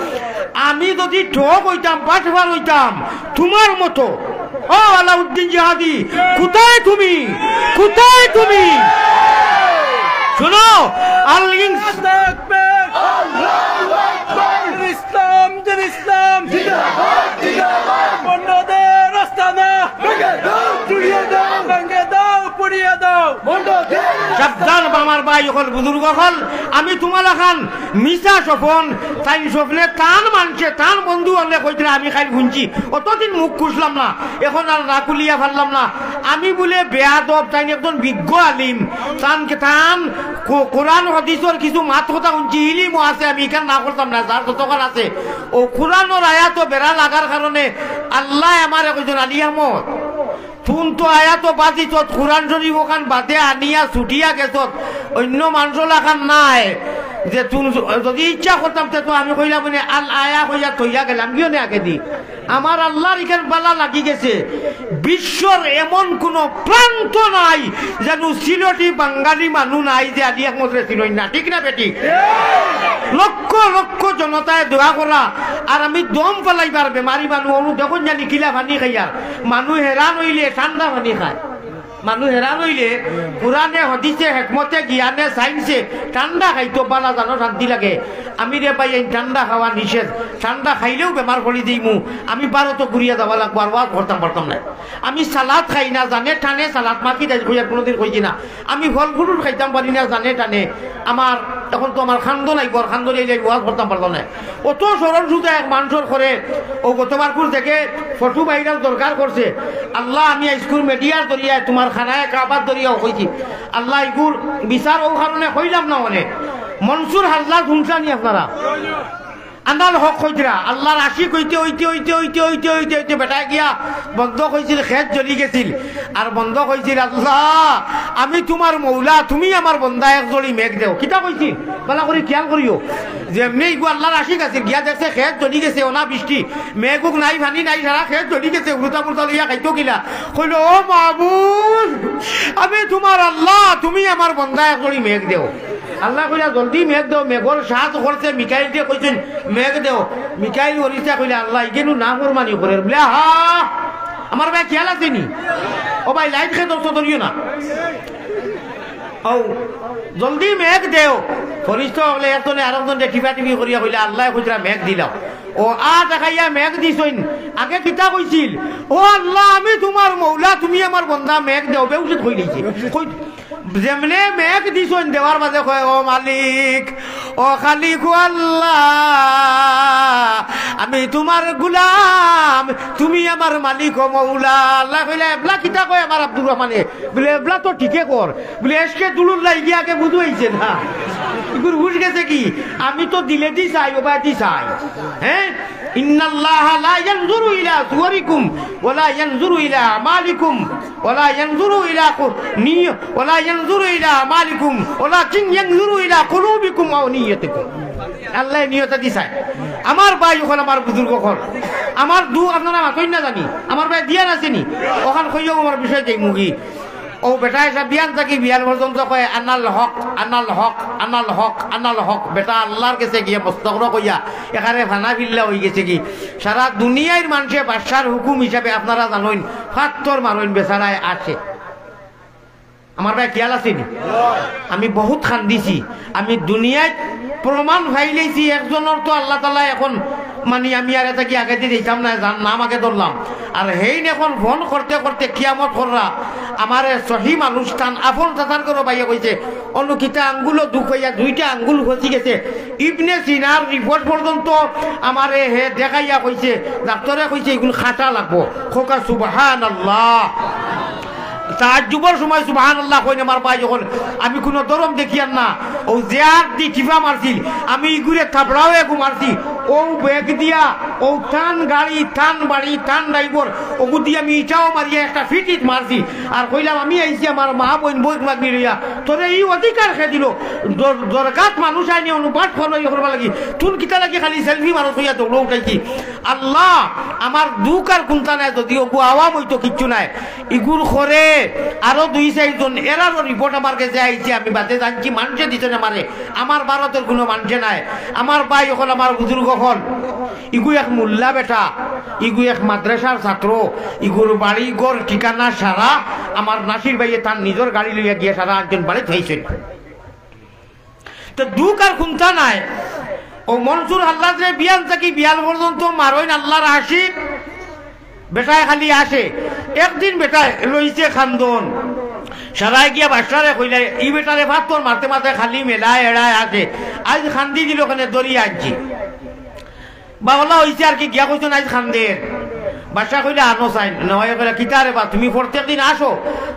আমি যদি ঠক হইতাম পাঠবার হইতাম তোমার মতো ও আলাউদ্দিন জিহাদি কোথায় তুমি, কোথায় তুমি? শোনো ইসলাম ইসলাম বন্ধদের আস্তানা ভেঙে দাও পুড়িয়ে দাও। সাবধান আমার ভাই হল বুজুর্গ হল, আমি তোমার খান মিশা স্বপন তাই স্বপ্নে টান মানছে টান বন্ধু হলে কইছিল আমি খাই শুনছি অতদিন মুখ খুঁজলাম না, এখন আর না খুলিয়া ফেললাম না। আমি বলে বেয়াদব তাই একজন বিজ্ঞ আলিম টান কোরআন হাদিসের কিছু মাত কথা শুনছি, ইলিমও আছে, আমি এখানে না করতাম না, যার যতক্ষণ আছে ও কোরআনের আয়াত বেড়া লাগার কারণে আল্লাহ আমার একজন আলী আহমদ তুন তো আয়াত বাজি তত কোরআন শরীফ ওখান বাদে আনিয়া ছুটিয়া গেছ অন্য মানুষ লাখান নাই যে তুন যদি ইচ্ছা করতাম তো আমি কইলাম মানে আল আয়া কইয়া থইয়া গেলাম কিয় নে আগে দি আমার আল্লাহর এখানে বালা লাগি গেছে। বিশ্বর এমন কোন প্রান্ত নাই যেন সিলটি বাঙালি মানুষ নাই যে আলী আহমদ রে চিনই না, ঠিক না বেটি? লক্ষ লক্ষ জনতায় দোয়া করা আর আমি দম পেলাইবার বেমারি মানুষ অনু দেখুন জানি কিলা পানি খাইয়ার মানুষ হেরান হইলে ঠান্ডা পানি খায়, মানুষ হেরান হইলে কোরআনে হদিসে হেকমতে জ্ঞানে সাইন্সে ঠান্ডা খাইতো বালা জানো শান্তি লাগে। আমি রে ভাই এই ঠান্ডা খাওয়া নিষেধ, ঠান্ডা খাইলেও বেমার করে দিই মু, আমি বারোতো ঘুরিয়া যাওয়া লাগবো আর ওয়াজ করতাম পারতাম না। আমি সালাদ খাই না জানে টানে, সালাদ মাখি দেয় কইয়ার কোনোদিন কইছি না। আমি ফল ফুলুর খাইতাম পারি না জানে টানে, আমার এখন তো আমার খান্দ নাইব আর খান্দ নিয়ে ওয়াজ করতাম পারতাম না। অত সরল সুদা এক মানুষের করে ও গতবারপুর থেকে ফটো বাইরাল দরকার করছে। আল্লাহ আমি স্কুল মিডিয়ার দরিয়ায় তোমার খানায় কাবার দরিয়াও কইছি আল্লাহ ইগুর বিচার ও কারণে কইলাম না অনেক মনসুর হাজলার শুনছানি আপনারা আন্দাল হক কইতরা আল্লাহর আশি কইতে হইতে হইতে হইতে হইতে হইতে হইতে বেটায় গিয়া বন্ধ কইছিল, খেত জ্বলি গেছিল আর বন্ধ কইছিল আল্লাহ আমি তোমার মৌলা, তুমি আমার বন্ধা এক জড়ি মেঘ দেও। কিতা কইছিল বালা করে খেয়াল করিও, যেমনি ইগু আল্লাহর আশিক আছে গিয়া দেখছে খেত জ্বলি গেছে, ওনা বৃষ্টি মেঘুক নাই ভানি নাই সারা খেত জ্বলি গেছে, উল্টা পুল্টা লইয়া খাইতো কিলা কইল ও মাহবুব আমি তোমার আল্লাহ, তুমি আমার বন্ধা এক জড়ি মেঘ দেও। আল্লাহ কইলা জলদি মেঘ দেও, মেঘর সাহায্য করছে মিকাইল দিয়ে কইছেন মেঘ দেও। মিকাইল ওরিসা কইলা আল্লাহ ইগেনু না ফরমানি করে বলে হা আমার ভাই খেয়াল আছে নি ও ভাই লাইট খেয়ে দর্শ ধরিও না ও জলদি মেঘ দেও। ফরিস্ত হলে একজনে আরেকজন টিপা টিপি করিয়া কইলা আল্লাহ কইরা মেঘ দিলাম। ও দেখাইয়া মেঘ দিছইন, আগে কিতা কইছিল ও আল্লাহ আমি তোমার মৌলা, তুমি আমার বন্ধা মেঘ দেও। বেউসিত কই দিছে যেমনে মেঘ দিছইন দেওয়ার মাঝে কয় ও মালিক ও খালিক আল্লাহ আমি তোমার গুলাম, তুমি আমার মালিক ও মৌলা। আল্লাহ কইলা এবলা কিতা কয় আমার আব্দুর রহমানে বলে এবলা তো ঠিকই কর বলে এসকে দুলুর লাগি আগে বুঝু হইছে না ইগুর বুঝ গেছে কি আমি তো দিলে দি চাই ও বাই দি চাই। হ্যাঁ ইন্নাল্লাহ লা ইয়ানজুরু ইলা সুওয়ারিকুম ওয়ালা ইয়ানজুরু ইলা আমালিকুম ওয়ালা ইয়ানজুরু ইলা ওয়ালা ইয়ানজুরু ইলা আমালিকুম ওয়ালাকিন ইয়ানজুরু ইলা কুলুবিকুম ওয়া নিয়াতিকুম। আল্লাহ নিয়তা দিছায় আমার ভাই ওখানে আমার বুজুর্গ হল আমার আপনারা মাতই না জানি আমার ভাই দিয়ান আসেনি ওখান কইও আমার বিষয় দেই মুগি ও বেটা এসে বিয়ান থাকি বিয়ান পর্যন্ত কয় আনাল হক আনাল হক আনাল হক আনাল হক বেটা আল্লাহর কাছে গিয়ে মস্তকর কইয়া এখানে ফানা ফিল্লা হয়ে গেছে কি সারা দুনিয়ার মানুষে বাদশার হুকুম হিসাবে আপনারা জানেন ফাত্তর মারইন বেচারায় আছে আমার ভাই খেয়াল আসেনি আমি বহুত খান্দিছি আমি দুনিয়ায় প্রমাণ ফাইলেছি একজনের তো আল্লাহ তালা এখন মানে আমি আর এটা কি আগে দিয়ে দিতাম না নাম আগে ধরলাম আর হেইন এখন ফোন করতে করতে কিয়ামত কররা আমার সহি মানুষ টান আফল চাচার করে বাইয়া কইছে অনুকিতা আঙ্গুলও দুঃখ হইয়া 2টা আঙ্গুল খসি গেছে ইবনে সিনার রিপোর্ট পর্যন্ত আমার হে দেখাইয়া কইছে ডাক্তারে কইছে এগুলো খাটা লাগবো খোকা সুবহানাল্লাহ তাজ্জুবের সময় সুবহানাল্লাহ কই আমার ভাই যখন আমি কোনো দরম দেখিয়ান না ও জিয়ার দি টিপা মারছিল আমি ইগুরে থাবড়াও একু মারছি ও ব্যাগ দিয়া ও টান গাড়ি টান বাড়ি টান ড্রাইভার ওগু দিয়ে আমি ইটাও মারিয়া একটা ফিটিট মারছি আর কইলাম আমি আইছি আমার মা বোন বই মাগবি লইয়া তোরে এই অধিকার খে দিল দরকার মানুষ আইনি অনুপাত ফলো করবা লাগি তুন কিতা লাগি খালি সেলফি মারো হইয়া দৌড় উঠাইছি আল্লাহ আমার দুঃখ আর কোনটা নাই যদি ওগু আওয়াম হইতো কিচ্ছু নাই ইগুর করে আরো 2-4 জন এরারও রিপোর্ট আমার কাছে আইছে আমি বাদে জানছি মানুষে দিতে না মারে আমার ভারতের কোনো মানুষে নাই আমার ভাই হল আমার বুজুর্গ হল ইগু এক মোল্লা বেটা ইগু এক মাদ্রাসার ছাত্র ইগুর বাড়ি ঘর ঠিকানা সারা আমার নাসির ভাইয়ে তার নিজের গাড়ি লইয়া গিয়ে সারা একজন বাড়ি হয়েছেন তো দুঃখ আর কোনটা নাই ও মনসুর আল্লাহ বিয়ান থাকি বিয়াল পর্যন্ত মারইন আল্লাহর আশিক বেটায় খালি আসে একদিন বেটায় লইছে খান্দন সারাই গিয়া বাসারে কইলে ই বেটারে ভাত তোর মারতে মারতে খালি মেলায় এড়ায় আসে আজ খান্দি দিল ওখানে দড়িয়ে আনছি বাবলা হইছে আর কি গিয়া কইছো আজ খান্দের বাসা কইলে আনো চাই নয় কইলে কিতারে বা তুমি প্রত্যেক দিন আসো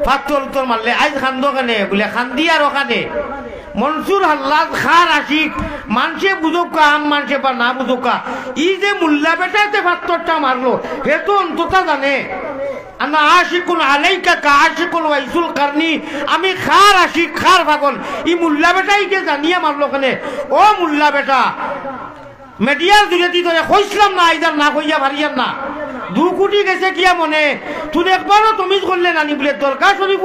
ভাত তোর উত্তর মারলে আজ খান্দো কেনে বলে খান্দি আর ওখানে মনসুর হাল্লাদ খার আশিক মানুষে বুঝোকা আম মানুষে বা না বুঝোকা ই যে মুল্লা বেটাতে ভাত্তরটা মারলো হে তো অন্তত জানে আনা আশিকুন আলাইকা কা আশিকুল ওয়াইসুল কারনি আমি খার আশিক খার পাগল ই মুল্লা বেটাই কে জানিয়া মারলো কেনে ও মুল্লা বেটা মিডিয়ার দুলেতি ধরে কইছিলাম না আইদার না কইয়া ভারিয়াম না 2 কোটি গেছে কিয়া মনে তুই একবারও তুমি করলে নানি বলে দরকার শরীফ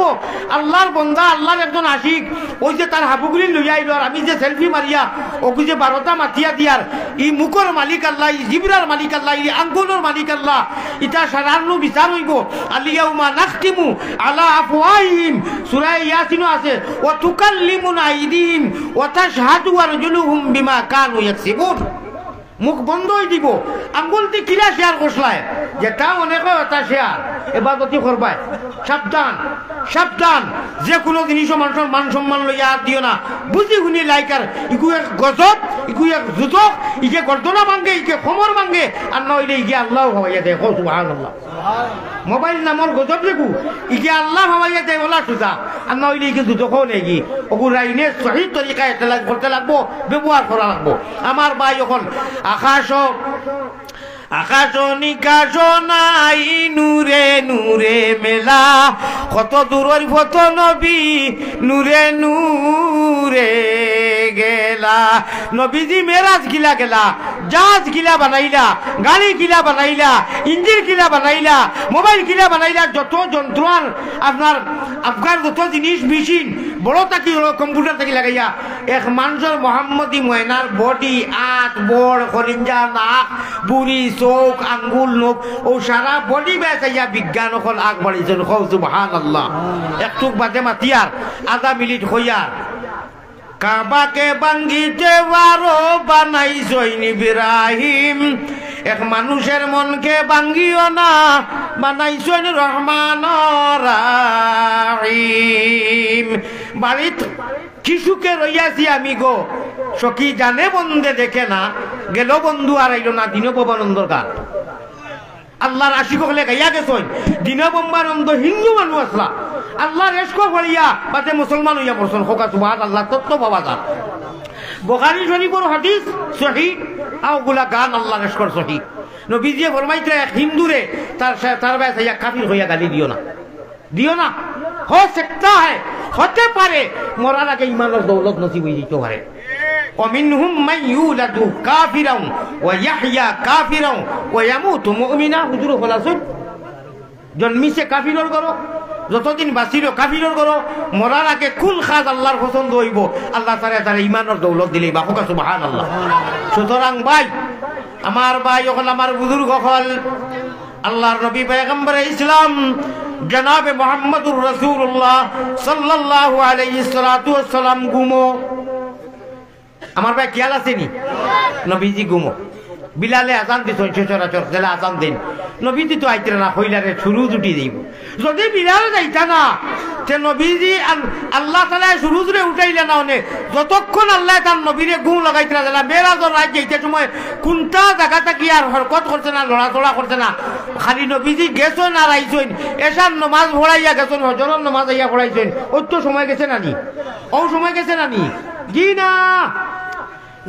আল্লাহর বন্দা আল্লাহর একজন আশিক ওই যে তার হাবুগুলি লইয়া আইল আর আমি যে সেলফি মারিয়া ওকে যে 12টা মাথিয়া দিয়ার ই মুখর মালিক আল্লাহ ই জিবরার মালিক আল্লাহ ই আঙ্গুলের মালিক আল্লাহ ইটা সারারনো বিচার হইব আলিয়াউমা নাখতিমু আলা আফওয়াহিম সূরা ইয়াসিন আছে ওয়া তুকাল্লিমুনা আইদিহিম ওয়া তাশহাদু আরজুলুহুম বিমা কানু ইয়াকসিবুন মুখ বন্ধ হয়ে দিব আঙ্গুল দিয়ে কিরা শেয়ার করছলায় যেটা অনেক এটা শেয়ার এবার গতি করবাই সাবধান সাবধান যে কোনো জিনিসও মানুষের মান সম্মান লইয়া আর দিও না বুঝি শুনি লাইকার ইকু এক গজব ইকু এক জুতক ইকে গর্দনা ভাঙ্গে ইকে খমর ভাঙ্গে আর নইলে ইকে আল্লাহ ভাবাইয়া দেখো সুবহানাল্লাহ মোবাইল নামর গজব দেখু ইকে আল্লাহ ভাবাইয়া দেয় বলা সুজা আর নইলে ইকে জুতকও নেই ওগু রাইনে সহি তরিকায় করতে লাগবো ব্যবহার করা লাগবো আমার ভাই এখন আকাশ নিকাশ নাই নূরে নূরে মেলা কত দূরের ফত নবী নূরে নূরে গেলা নবীজি মেরাজ গিলা গেলা জাহাজ গিলা বানাইলা গাড়ি গিলা বানাইলা ইঞ্জিন গিলা বানাইলা মোবাইল গিলা বানাইলা যত যন্ত্র আপনার আফগান যত জিনিস মেশিন বড় থাকি কম্পিউটার থাকি লাগাইয়া এক মানুষের মোহাম্মদী ময়নার বডি আট বড় খরিঞ্জা নাক বুড়ি চোখ আঙ্গুল নখ ও সারা বডি বেচাইয়া বিজ্ঞান অকল আগবাড়িছেন সুবহানাল্লাহ একটু বাদে মাতিয়ার আধা মিনিট হইয়ার কাবাকে ভাঙ্গিতে পারো বানাইছইন ইব্রাহিম এক মানুষের মনকে ভাঙ্গিও না বানাইছইন রহমানুর রহিম বাড়িত শিশুকে রইয়াছি আমি গো সখী জানে বন্ধে দেখে না গেল বন্ধু আর আইল না দিন পবানন্দর গান আল্লাহর আশিক হলে গাইয়া গেছইন দিন বোম্বানন্দ হিন্দু মানুষ আসলা আল্লাহর এসকো ফলিয়া বাতে মুসলমান হইয়া পড়ছেন খোকা সুবহান আল্লাহ তত্ত্ব বাবা যান বুখারী শরীফের হাদিস সহিহ আওগুলা গান আল্লাহর এসকর সহিহ নবীজি ফরমাইতে এক হিন্দুরে তার বেচাইয়া কাফির হইয়া গালি দিও না हो सकता है होते पारे मरार आगे ईमानर दौलत नसीब হয়ে যেতে পারে ومنهم من يولد كافرا ويحيى كافرا ويموت مؤمنا হুজুর খলাসুন জন্মিছে কাফিরর করো যতদিন বাঁচিল কাফিরর করো মরার আগে কোন খাজ আল্লাহর পছন্দ হইব আল্লাহ তারা ইমানের দৌলত দিলেই বা হোকা সুবহানাল্লাহ। সুতরাং ভাই আমার ভাই হল আমার বুজুর্গ হল আল্লাহর নবী পয়গম্বর ইসলাম জনাবে মুহাম্মদুর রাসূলুল্লাহ সাল্লাল্লাহু আলাইহি সাল্লাতু ওয়াসসালাম গুমো আমার ভাই খেয়াল আসেনি নবীজি গুমো বিলালে আজান দিত সচরাচর জেলা আজান দিন নবীজি তো আইতে না হইলারে শুরু জুটি দিব যদি বিলালে যাইতা না তে নবীজি আল্লাহ তাআলা শুরু জুড়ে উঠাইলে না অনে যতক্ষণ আল্লাহ তার নবীরে গুম লাগাইতে না জেলা মেরাজর রাত যাইতে সময় কোনটা জায়গাটা কি আর হরকত করছে না লড়াচড়া করছে না খালি নবীজি গেছেন আর আইছেন এসার নমাজ পড়াইয়া গেছেন হজরের নমাজ আইয়া পড়াইছেন ওই তো সময় গেছে নানি ও সময় গেছে নানি জি না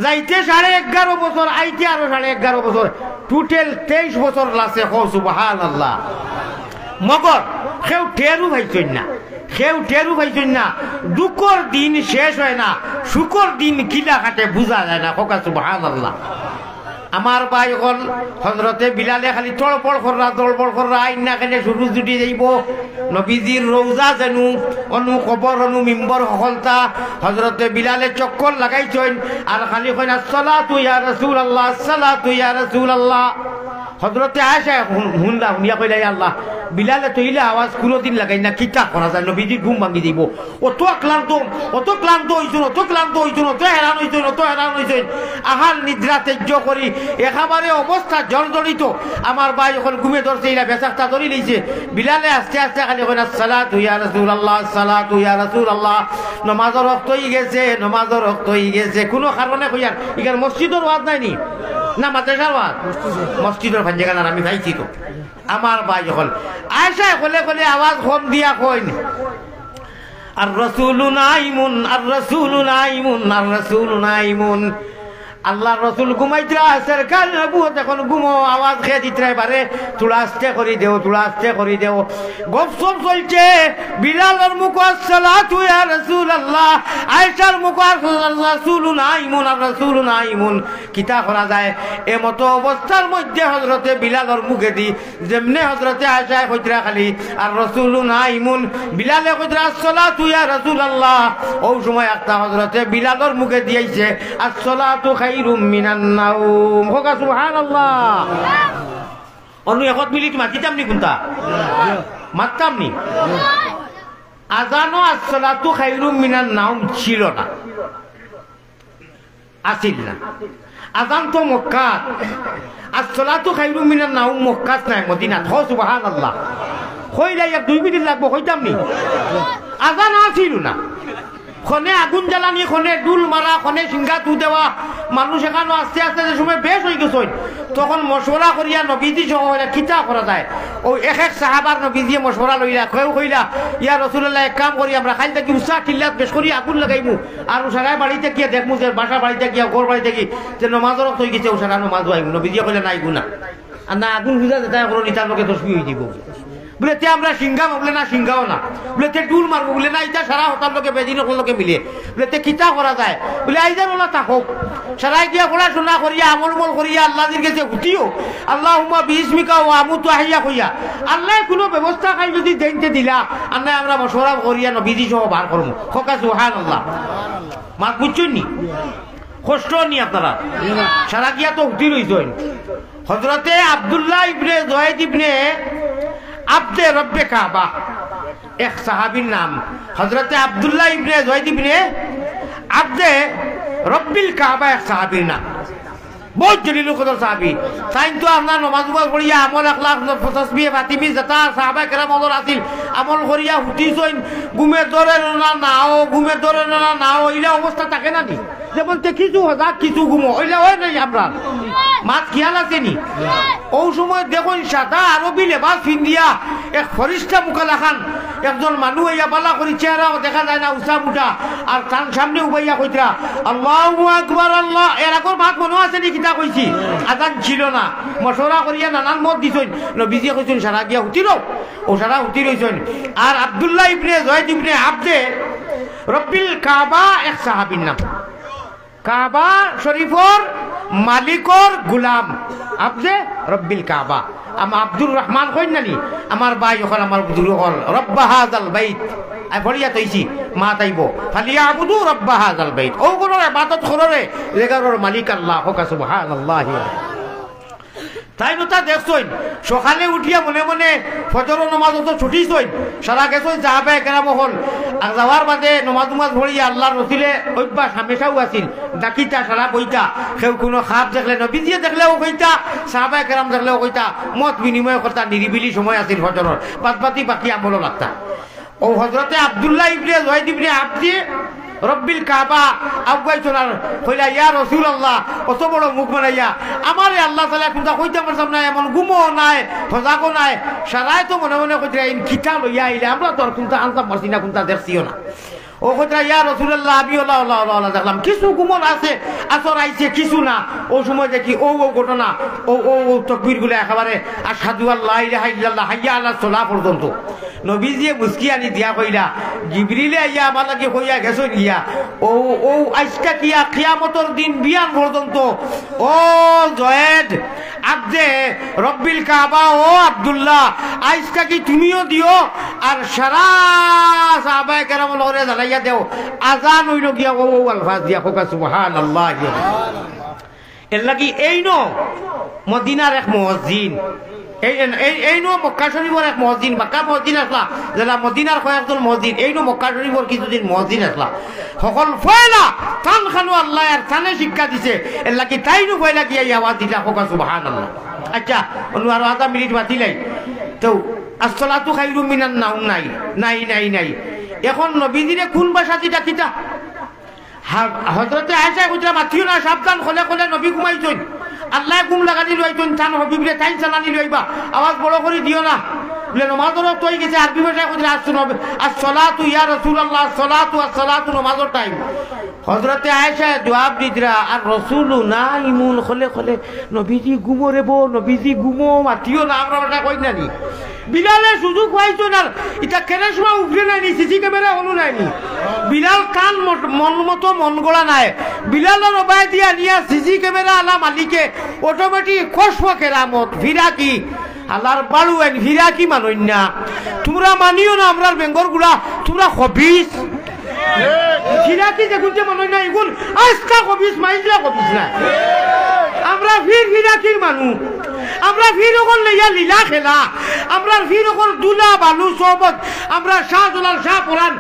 যাইতে 11.5 বছর আইতে আরো 11.5 বছর টোটাল 23 বছর লাসে হো সুবহানাল্লাহ। মগর কেউ টেরু ভাইছেন না কেউ টেরু ভাইছেন না দুঃখর দিন শেষ হয় না সুখর দিন কিলা কাটে বোঝা যায় না হোকা সুবহানাল্লাহ। আমার ভাই হল হজরতে বিলালে খালি তড়পড় কররা আইনা কেনে শুরু জুটি যাইব নবীজির রৌজা যেনু অনু কবর অনু মিম্বর হলতা হজরতে বিলালে চক্কর লাগাইছেন আর খালি কইন আসসালাতু ইয়া রাসূলুল্লাহ আসসালাতু ইয়া রাসূলুল্লাহ। হজরতে আয়েশা হুনলা হুনিয়া কইলা ইয়া আল্লাহ বিলালে তো ইলা আওয়াজ কোনোদিন লাগাই না কিতা করা যায় নবীজি ঘুম ভাঙি দিব অত ক্লান্ত হইছেন অত হেরান হইছেন আহার নিদ্রা তেজ্য করি একেবারে অবস্থা জর্জরিত আমার ভাই যখন ঘুমে ধরছে ইলা বেসাকটা ধরি লইছে বিলালে আস্তে আস্তে খালি কইনা সালাতু ইয়া রাসূলুল্লাহ সালাতু ইয়া রাসূলুল্লাহ নামাজের ওয়াক্ত হই গেছে কোনো কারণে কইয়ার ইগার মসজিদের ওয়াজ নাই নি না মাদ্রাসার ওয়াজ মসজিদের ভাঞ্জেগানা আমি পাইছি তো আমার ভাই যখন আয়েশা কলে আওয়াজ কম দিয়া কইন আর রাসূলু নাইমুন আল্লাহ রসুল ঘুমাইতরা সরকার নবুয়ত এখন ঘুমো আওয়াজ খেয়ে দিতে পারে তুলা আস্তে করে দেও গপসপ চলছে বিলালের মুখ আসসালাতু ইয়া রাসূলুল্লাহ আয়েশার মুখ রাসূলু নাইমুন কিতা করা যায় এমতো অবস্থার মধ্যে হযরতে বিলালের মুখে দি যেমনে হযরতে আয়েশা কইতরা খালি আর রাসূলু নাইমুন বিলালে কইতরা আসসালাতু ইয়া রাসূলুল্লাহ ও সময় একটা হযরতে বিলালের মুখে দিয়েছে আসসালাতু খাইরুম মিনান নাওম হোকা সুবহানাল্লাহ। অন্য একত মিনিট মাতিতাম নি কোনটা মাততাম নি আজানো আসসালাতু খাইরুম মিনান নাওম ছিল না আসিল না আজান তো মক্কাত আসসালাতু খাইরুম মিনান নাওম মক্কাত নাই মদিনাত হো সুবহানাল্লাহ। কইলা 2 মিনিট লাগবো কইতাম নি আজান আসিল না খনে আগুন জ্বালানি খনে ডুল মারা খনে সিংহা তু দেওয়া মানুষ এখানে আস্তে আস্তে যে সময় বেশ হয়ে গেছেন তখন মশওয়ারা করিয়া নবীজি সহ খিতা করা যায় ওই এক সাহাবার নবীজি মশওয়ারা লইলা কইলা ইয়া রাসূলুল্লাহ এক কাম করি আমরা খাইল থেকে উষা টিল্লাত বেশ করি আগুন লাগাইমু আর উষারায় বাড়িতে গিয়ে দেখমু যে বাসা বাড়িতে গিয়া ঘর বাড়িতে গিয়ে যে নমাজের হয়ে গেছে উষারা নমাজ আইমু নবীজি কইলা নাই গুনা আর না আগুন বুঝা যেতে কোনো নিতার লোকে তসবি হয়ে দিব বলে তে আমরা সিংহা বলে না সিংহাও না বলে তে ডুল মারবো বলে না এটা সারা হতার লোকে বেদিন লোকে মিলে বলে তে কিতা করা যায় বলে আইজার ওলা থাকুক সারাই গিয়া পড়াশোনা করিয়া আমল করিয়া আল্লাহর কাছে হুটিও আল্লাহুম্মা বিইসমিকা ওয়া আমুতু আহইয়া কইয়া আল্লাহ কোনো ব্যবস্থা খাই যদি দেনতে দিলা আল্লাহ আমরা মশওয়ারা করিয়া নবীজি সহ বার করব খোকা সুবহানাল্লাহ। মাত বুঝছেন নি কষ্ট নি আপনারা সারা গিয়া তো হুটি রইছেন হযরতে আব্দুল্লাহ ইবনে যুয়াইদ ইবনে আব্দে রব্বে কাবা এক সাহাবীর নাম হযরতে আব্দুল্লাহ ইবনে যুয়াইদ ইবনে আব্দে রব্বিল কাবা এক সাহাবীর নাম বহুত জলিল কদর সাহাবী তাইন তো আপনার নামাজ পড়িয়া আমল আখলাক তাসবিহ ফাতিমি জাতা সাহাবা কেরাম ওদের আসিল আমল করিয়া হুটিছেন ঘুমে ধরে না নাও ইলা অবস্থা থাকে না নি যেমন কিছু হঠাৎ কিছু ঘুমো ওইলা হয় নাই আপনার মাত খেয়াল আছে নি ও সময় দেখুন সাদা আরবি লেবাস পিন্দিয়া এক ফরিস্তা মুখালা খান একজন মানুষ ইয়া বালা করি চেহারাও দেখা যায় না উঁচা মুঠা আর তার সামনে উবাইয়া কইতরা আল্লাহু আকবার আল্লাহ এর আগর মাত মনে আছে নি কিতা কইছি আজান ছিল না মশওয়ারা করিয়া নানান মত দিছেন নবীজি কইছেন সারা গিয়া হুতিল ও সারা হুতি রইছেন আর আব্দুল্লাহ ইবনে যুয়াইদ ইবনে আব্দে রব্বিল কাবা এক সাহাবীর নাম কাবা শরীফর মালিকর গুলাম আপনি রব্বিল কাবা আমার আব্দুর রহমান কইন নানি আমার ভাই যখন আমার বুজুর্গ হল রব্বা হাযাল বাইত আই ফরিয়া তৈছি মা তাইব ফালিয়া আবুদু রব্বা হাযাল বাইত ও কোন ইবাদত কররে জায়গার মালিক আল্লাহ হোকা সুবহানাল্লাহ তাই নতা দেখছই সকালে উঠিয়া মনে মনে ফজর নামাজ তো ছুটিছই সারা গেছই যাবে কেরাম হল আর যাওয়ার বাদে নমাজ ভরিয়া আল্লাহর রসুলে অভ্যাস হামেশাও আছিল ডাকিতা সারা বইতা কেউ কোনো খাপ দেখলে নবীজিয়ে দেখলেও কইতা সাহাবায়ে কেরাম দেখলেও কইতা মত বিনিময় করতা নিরিবিলি সময় আছিল ফজরের বাদবাকি বাকি আমলও লাগতা ও হযরতে আব্দুল্লাহ ইবনে যায়েদ ইবনে আবদি রব্বিল কাবা আবগাইছন আর কইলা ইয়া রাসূলুল্লাহ অত বড় মুখ বানাইয়া আমারে আল্লাহ তাআলা কোনটা কইতে পারছাম না এমন গুমো নাই ফজাগো নাই সারাই তো মনে মনে কইরা ইন কিতা লইয়া আইলে আমরা তোর কোনটা আনতাম পারছি না কোনটা দেখছিও না ও কইরা ইয়া রাসূলুল্লাহ আমি আল্লাহ দেখলাম কিছু গুমন আছে আসর আইছে কিছু না ও সময় দেখি ও ঘটনা ও তাকবীর গুলো একেবারে আশহাদু আল্লা ইলাহা ইল্লাল্লাহ হাইয়া আলাস সালাহ পর্যন্ত নবীজিয়ে মুস্কি আনি দিয়া কইলা জিবরিলে আইয়া আমার লাগে কইয়া গেছো গিয়া ও আজকা কিয়া কিয়ামতের দিন বিয়ান পর্যন্ত ও জয়েদ আব্দে রব্বিল কাবা ও আব্দুল্লাহ আজকা কি তুমিও দিও আর সারা সাহাবায়ে কেরাম লরে জানাইয়া দেও আজান হইল গিয়া ও আলফাজ দিয়া কোকা সুবহানাল্লাহ এর লাগি এই নো মদিনার এক মুয়াজ্জিন এই নো মক্কা শরীফের এক মুয়াজ্জিন মক্কা মুয়াজ্জিন আসলা যারা মদিনার কয়েকজন মুয়াজ্জিন এই নো মক্কা শরীফের কিছুদিন মুয়াজ্জিন আসলা সকল ফয়লা তান খানো আল্লাহ আর তানে শিক্ষা দিছে এর লাগি তাইনো ফয়লা গিয়া আওয়াজ দিলা কোকা সুবহানাল্লাহ আচ্ছা অন্য আর আধা মিনিট বাতিলাই তো আসসালাতু খায়রুম মিনান নাওম নাই এখন নবীজিরে কোন ভাষাতে ডাকিতা হযরতে আয়েশা কইরা মাথিও না সাবধান খলে নবী ঘুমাইছেন আল্লাহ ঘুম লাগানি লইছেন তান হবিবরে তাই চালানি লইবা আওয়াজ বড় করে দিও না বলে নামাজের তো হই গেছে আরবি ভাষায় কইরা আসছেন আসসালাতু ইয়া রাসূলুল্লাহ সালাতু নামাজের টাইম হযরতে আয়েশা জবাব দিদরা আর রাসূলু নাইমুন খলে নবীজি ঘুমরে বো নবীজি ঘুমো মাথিও না আমরা ভাষা কই নানি বিলালে সুযোগ পাইছো না এটা কেরেশমা উঠলে নাইনি সিসি ক্যামেরা হলো নাইনি বিলাল কান মন মতো মন গড়া নাই বিলালের রবাই দিয়া নিয়া সিসি ক্যামেরা আলা মালিকে অটোমেটিক কসব কেরামত ভিরাকি আল্লাহর বাড়ু আইন ভিরাকি মানই না তোমরা মানিও না আমরার বেঙ্গর গুলা তোমরা হবিস ভিরাকি দেখুন যে মানই না এগুন আজকা হবিস মাইজলা হবিস না আমরা ভিরাকির মানুষ আমরা ফির ওকল লইয়া লীলা খেলা আমরা ফির ওকল দুলা বালু সহবত আমরা শাহজালাল শাহ পুরান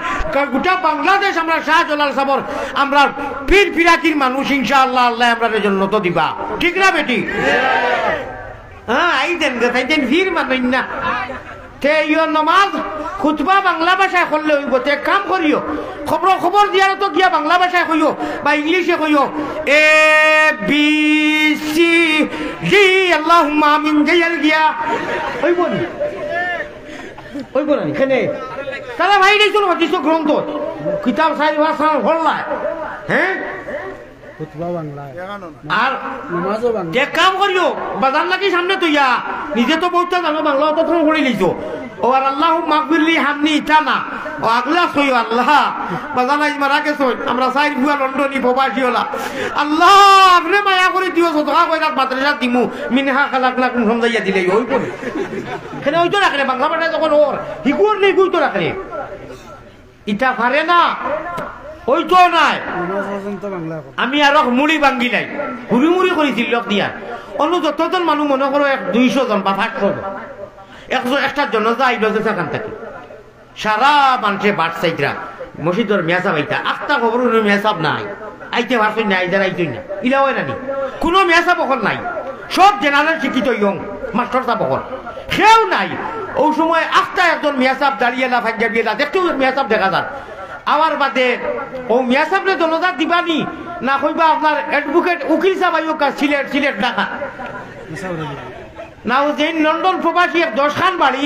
গোটা বাংলাদেশ আমরা শাহজালাল সাবর আমরা ফিরাকির মানুষ ইনশাআল্লাহ আল্লাহ আমরা জন্য তো দিবা ঠিক না বেটি হ্যাঁ আই দেন তাইতেন ফির মানেন না তে ইয় নমাজ খুতবা বাংলা ভাষায় করলে হইব তে কাম করিও খবর দিয়ার তো গিয়া বাংলা ভাষায় কইও বা ইংলিশে কইও এ বি সি ডি আল্লাহুম্মা আমিন যাইয়াল গিয়া হইব না এখানে তারা ভাই নাই চলো কিছু গ্রন্থ কিতাব সাইড ভাষা হল্লা হ্যাঁ আর এক কাম করিও বাজার লাগি সামনে তুইয়া নিজে তো বলতে জানো বাংলা তো করে লিখো ও আর আল্লাহ মাগফিরলি হামনি ইটা না ও আগলা কইও আল্লাহ বাজার নাই মারা গেছো আমরা সাইড ভুয়া লন্ডনি প্রবাসী হলা আল্লাহ আপনি মায়া করে দিও সদকা কইরা মাদ্রাসা দিমু মিনহা খালাকনাকুম সমজাইয়া দিলে ওই করে এখানে ওই তো রাখলে বাংলা ভাষা যখন ওর হিকুর নেই কই তো রাখলে ইটা পারে না ওই তো নাই আমি আর মুড়ি ভাঙ্গি নাই হুড়ি মুড়ি করেছিল লোক দিয়া অন্য যতজন মানুষ মনে করো 200 জন বা 500 জন একটা জনতা আইল যে সেখান থেকে সারা মানুষে বাট সাইডরা মসজিদর মেয়াসা বাইতা আটটা খবর মেয়াসাব নাই আইতে পারছই না আইদার আইতই না ইলাও নানি কোনো মেয়াসা বকল নাই সব জেনারেল শিক্ষিত ইয়ং মাস্টার তা বকল সেও নাই ওই সময় আটটা একজন মেয়াসাব দাঁড়িয়ে না ফাইজাবিয়ে না দেখতেও মেয়াসাব দেখা যান আমার বাদে ও মিয়া সাহেবরে জনজাত দিবানি না কইবা আপনার অ্যাডভোকেট উকিল সাহেব আইও কা সিলেট ঢাকা না ও যে লন্ডন প্রবাসী 10 খান বাড়ি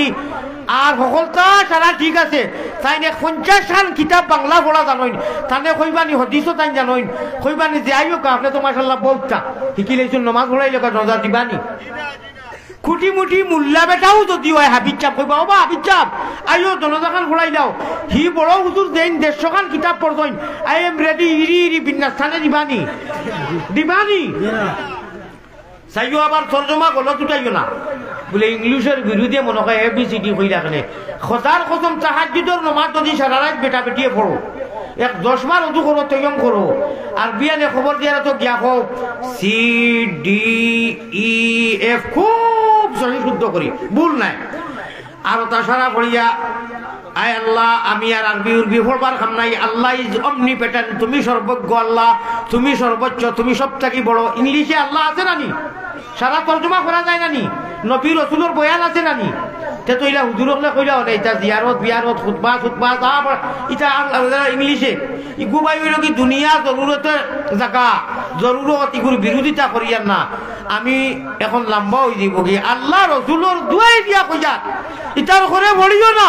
আর সকলটা সারা ঠিক আছে তাই 50 খান কিতাব বাংলা পড়া জানোই তানে কইবানি হদিসও তাই জানোই কইবানি যে আইও কা আপনি তো মাশাআল্লাহ বলতা শিখিলেছুন নামাজ পড়াই লেখা জনজাত দিবানি খুটি মুটি মুল্লা বেটাও যদি হয় হাবিজ চাপ কইবা ও বা হাবিজ চাপ আইও জনজাখান ঘোরাই দাও হি বড় হুজুর দেন 150 খান কিতাব পড়তইন আই এম রেডি ইরি ইরি বিন্যাস্থানে দিবানি চাইও আবার তর্জমা গলত উঠাইও না বলে ইংলিশের বিরুদ্ধে মনে হয় ABCD কইলা কেনে খোদার কসম তাহাজ্জুদের নামাজ যদি সারা রাত বেটা বেটিয়ে পড়ো 10 বার উজু করো তৈয়ম করো আর বিয়ানে খবর দিয়া তো গিয়া হোক CDEF খুব সহি শুদ্ধ করি ভুল নাই আর তাছাড়া করিয়া আয় আল্লাহ আমি আর আরবি উর্বি পড়বার খাম নাই আল্লাহ ইজ অমনিপটেন্ট তুমি সর্বজ্ঞ আল্লাহ তুমি সর্বোচ্চ তুমি সব থেকে বড় ইংলিশে আল্লাহ আছে নানি সারা তর্জমা করা যায় নানি নবী রাসূলের বয়ান আছে নানি তে তো ইলা হুজুরকলে কইলা হলে এটা জিয়ারত বিয়ারত খুতবা যা এটা ইংলিশে ইগুবাই হইল কি দুনিয়া জরুরতে জায়গা জরুরত ইগুর বিরোধিতা করিয়ার না আমি এখন লম্বা হয়ে যাব কি আল্লাহ রাসূলের দুয়াই দিয়া কইয়া ইটার করে বলিও না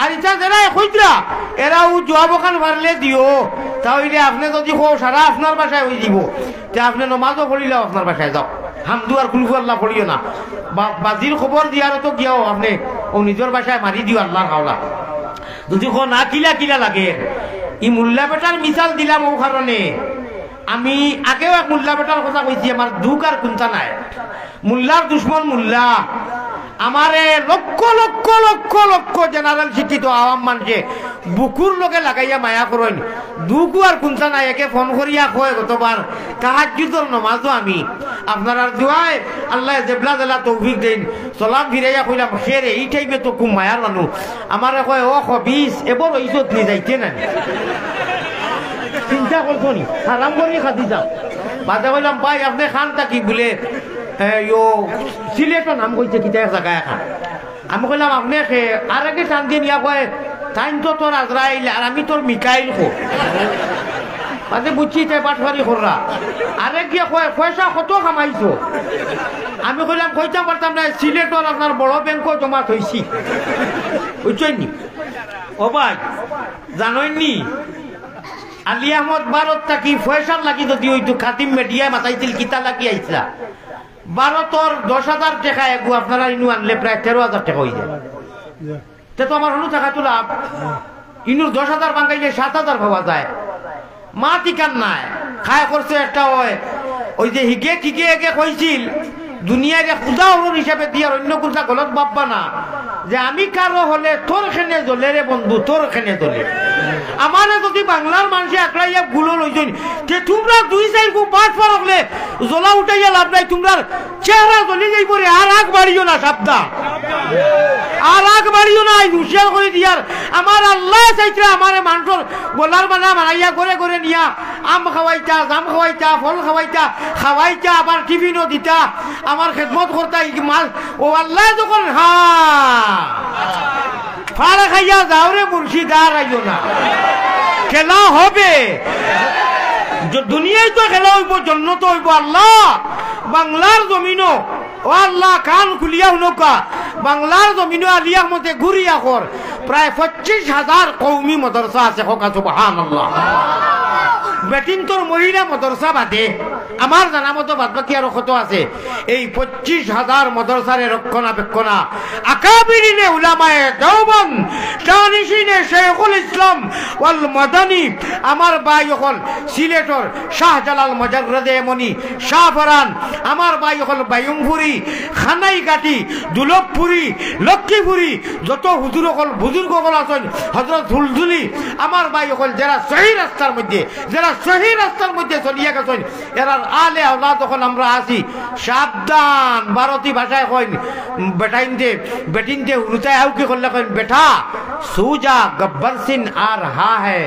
আর ইটা যারা কইতরা এরাও জবাবখান পারলে দিও তাহলে আপনি যদি সারা আপনার বাসায় হয়ে যাব তে আপনি নমাজও পড়িলেও আপনার বাসায় যাও হামদু আর কুলফু আল্লাহ পড়িও না বাজির খবর দিয়ারও তো গিয়াও আপনি ও নিজের বাসায় মারি দিও আল্লাহ খাওলা যদি না কিলা লাগে ই মুল্লা বেটার মিসাল দিলাম ও কারণে আমি আগেও এক মুল্লা বেটার কথা কইছি আমার দুঃখ আর কোনটা নাই মুল্লার দুশ্মন মুল্লা আমারে লক্ষ লক্ষ লক্ষ লক্ষ জেনারেল শিক্ষিত আওয়াম মানুষে বুকুর লোকে লাগাইয়া মায়া করেন দুঃখ আর কোনটা নাই একে ফোন করিয়া কয় গতবার তাহাজ্জুদের নামাজও আমি আপনার আর দোয়ায় আল্লাহ জেবলা জেলা তৌফিক দেন সালাম ফিরাইয়া কইলাম খেরে এই টাইমে তো খুব মায়ার মানুষ আমারে কয় ও খবিস এবার ইজত নিয়ে যাইতে না চিন্তা করছো নি আরাম করিয়ে খাতি যাও বাদে কইলাম ভাই আপনি খান থাকি বলে সিলেটের নাম কইছে কিতা এক জায়গায় খান আমি কইলাম আপনি আর আগে টান দিয়ে নিয়া কয় টাইম তো তোর আজরাইল আর আমি তোর মিকাইল খো বাদে বুঝছি তাই পাঠবাড়ি কররা আরে গিয়ে কয় পয়সা কত কামাইছো আমি কইলাম কইতাম পারতাম না সিলেটের আপনার বড় ব্যাংকও জমা থইছি বুঝছেন নি ও ভাই জানোইনি আলী আহমদ ভারত থাকি পয়সার লাগি যদি ওই খাতিম মেডিয়া মাতাইছিল কিতা লাগি আইসা ভারতর 10,000 টাকা এগু আপনারা ইনু আনলে প্রায় 13,000 টাকা হয়ে যায় তে তো আমার হলু টাকা তো লাভ ইনুর 10,000 বাঙ্গাইলে 7,000 পাওয়া যায় মা টিকান নাই খায় করছে একটা ওই যে হিগে টিকে একে কইছিল দুনিয়ারে উদাহরণ হিসাবে দিয়ে অন্য কোনটা গলত ভাববা না যে আমি কারো হলে তোর খেনে জ্বলে রে বন্ধু তোর খেনে জ্বলে আমার যদি বাংলার মানুষে একলাইয়া গুলো লইছেন যে তোমরা 2-4 খুব বাদ পারলে জ্বলা উঠাইয়া লাভ নাই তোমরা চেহারা জ্বলে যাই পরে আর আগ বাড়িও না সাবধান আর আগ বাড়িও না হুশিয়ার করে দিয়ার আমার আল্লাহ চাইছে আমার মানুষের বলার বানা বানাইয়া করে করে নিয়া আম খাওয়াইতা জাম খাওয়াইতা ফল খাওয়াইতা আবার টিফিনও দিতা আমার খেদমত করতা মাল ও আল্লাহ যখন ফাড়া খাইয়া যাও রে মুর্শিদার আইও না খেলা হবে দুনিয়ায় তো খেলা হইব জন্নত হইব আল্লাহ বাংলার জমিনও ও আল্লাহ কান খুলিয়া হুনকা বাংলার জমিনও আলিয়ার মধ্যে ঘুরিয়া কর প্রায় 25,000 কৌমি মাদ্রাসা আছে হকা সুবহানাল্লাহ বেটিন তোর মহিলা মাদ্রাসা বাদে আমার জানা মতো বাদ বাকি আরো কত আছে এই 25,000 মাদ্রাসারে রক্ষণাবেক্ষণা আকাবিরিনে উলামায়ে দেওবন্দ জানিসিনে শেখুল ইসলাম ওয়াল মাদানী আমার ভাই হল সিলেটর শাহজালাল মুজাররদে এমনি শাহফরান আমার ভাই হল বায়ুমপুরি খানাইঘাটি দুলভপুরি লক্ষ্মীপুরি যত হুজুর হল বুজুর্গ হল আছেন হযরত হুলজুলি আমার ভাই হল যারা সহি রাস্তার মধ্যে চলিয়া গেছেন এরা আলে আওলাদ যখন আমরা আসি সাবধান ভারতী ভাষায় কইন বেটিনতে উলুতায় আউ কি করলে কইন বেটা সুজা গব্বর সিন আর হা হ্যায়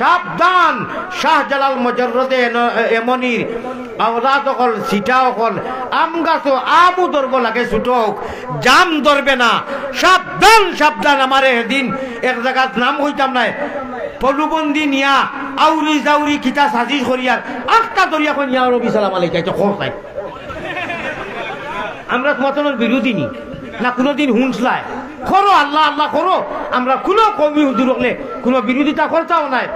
সাবধান শাহজালাল মুজাররদে এমনির আওলাদ হল সিটা হল আম গাছও আমও ধরব লাগে ছুটক জাম ধরবে না সাবধান সাবধান আমার এদিন এক জায়গার নাম হইতাম নাই পলুবন্দি নিয়া আউরি জাউরি কিতা সাজিশ করিয়ার আখটা দরিয়া কই নিয়া রবি সালাম আলাইকা তো খোঁজ নাই আমরা মতনের বিরোধী নি না কোনোদিন হুঁসলায় করো আল্লাহ আল্লাহ করো আমরা কোনো কমি হুজুর হলে কোনো বিরোধিতা করতাও নাই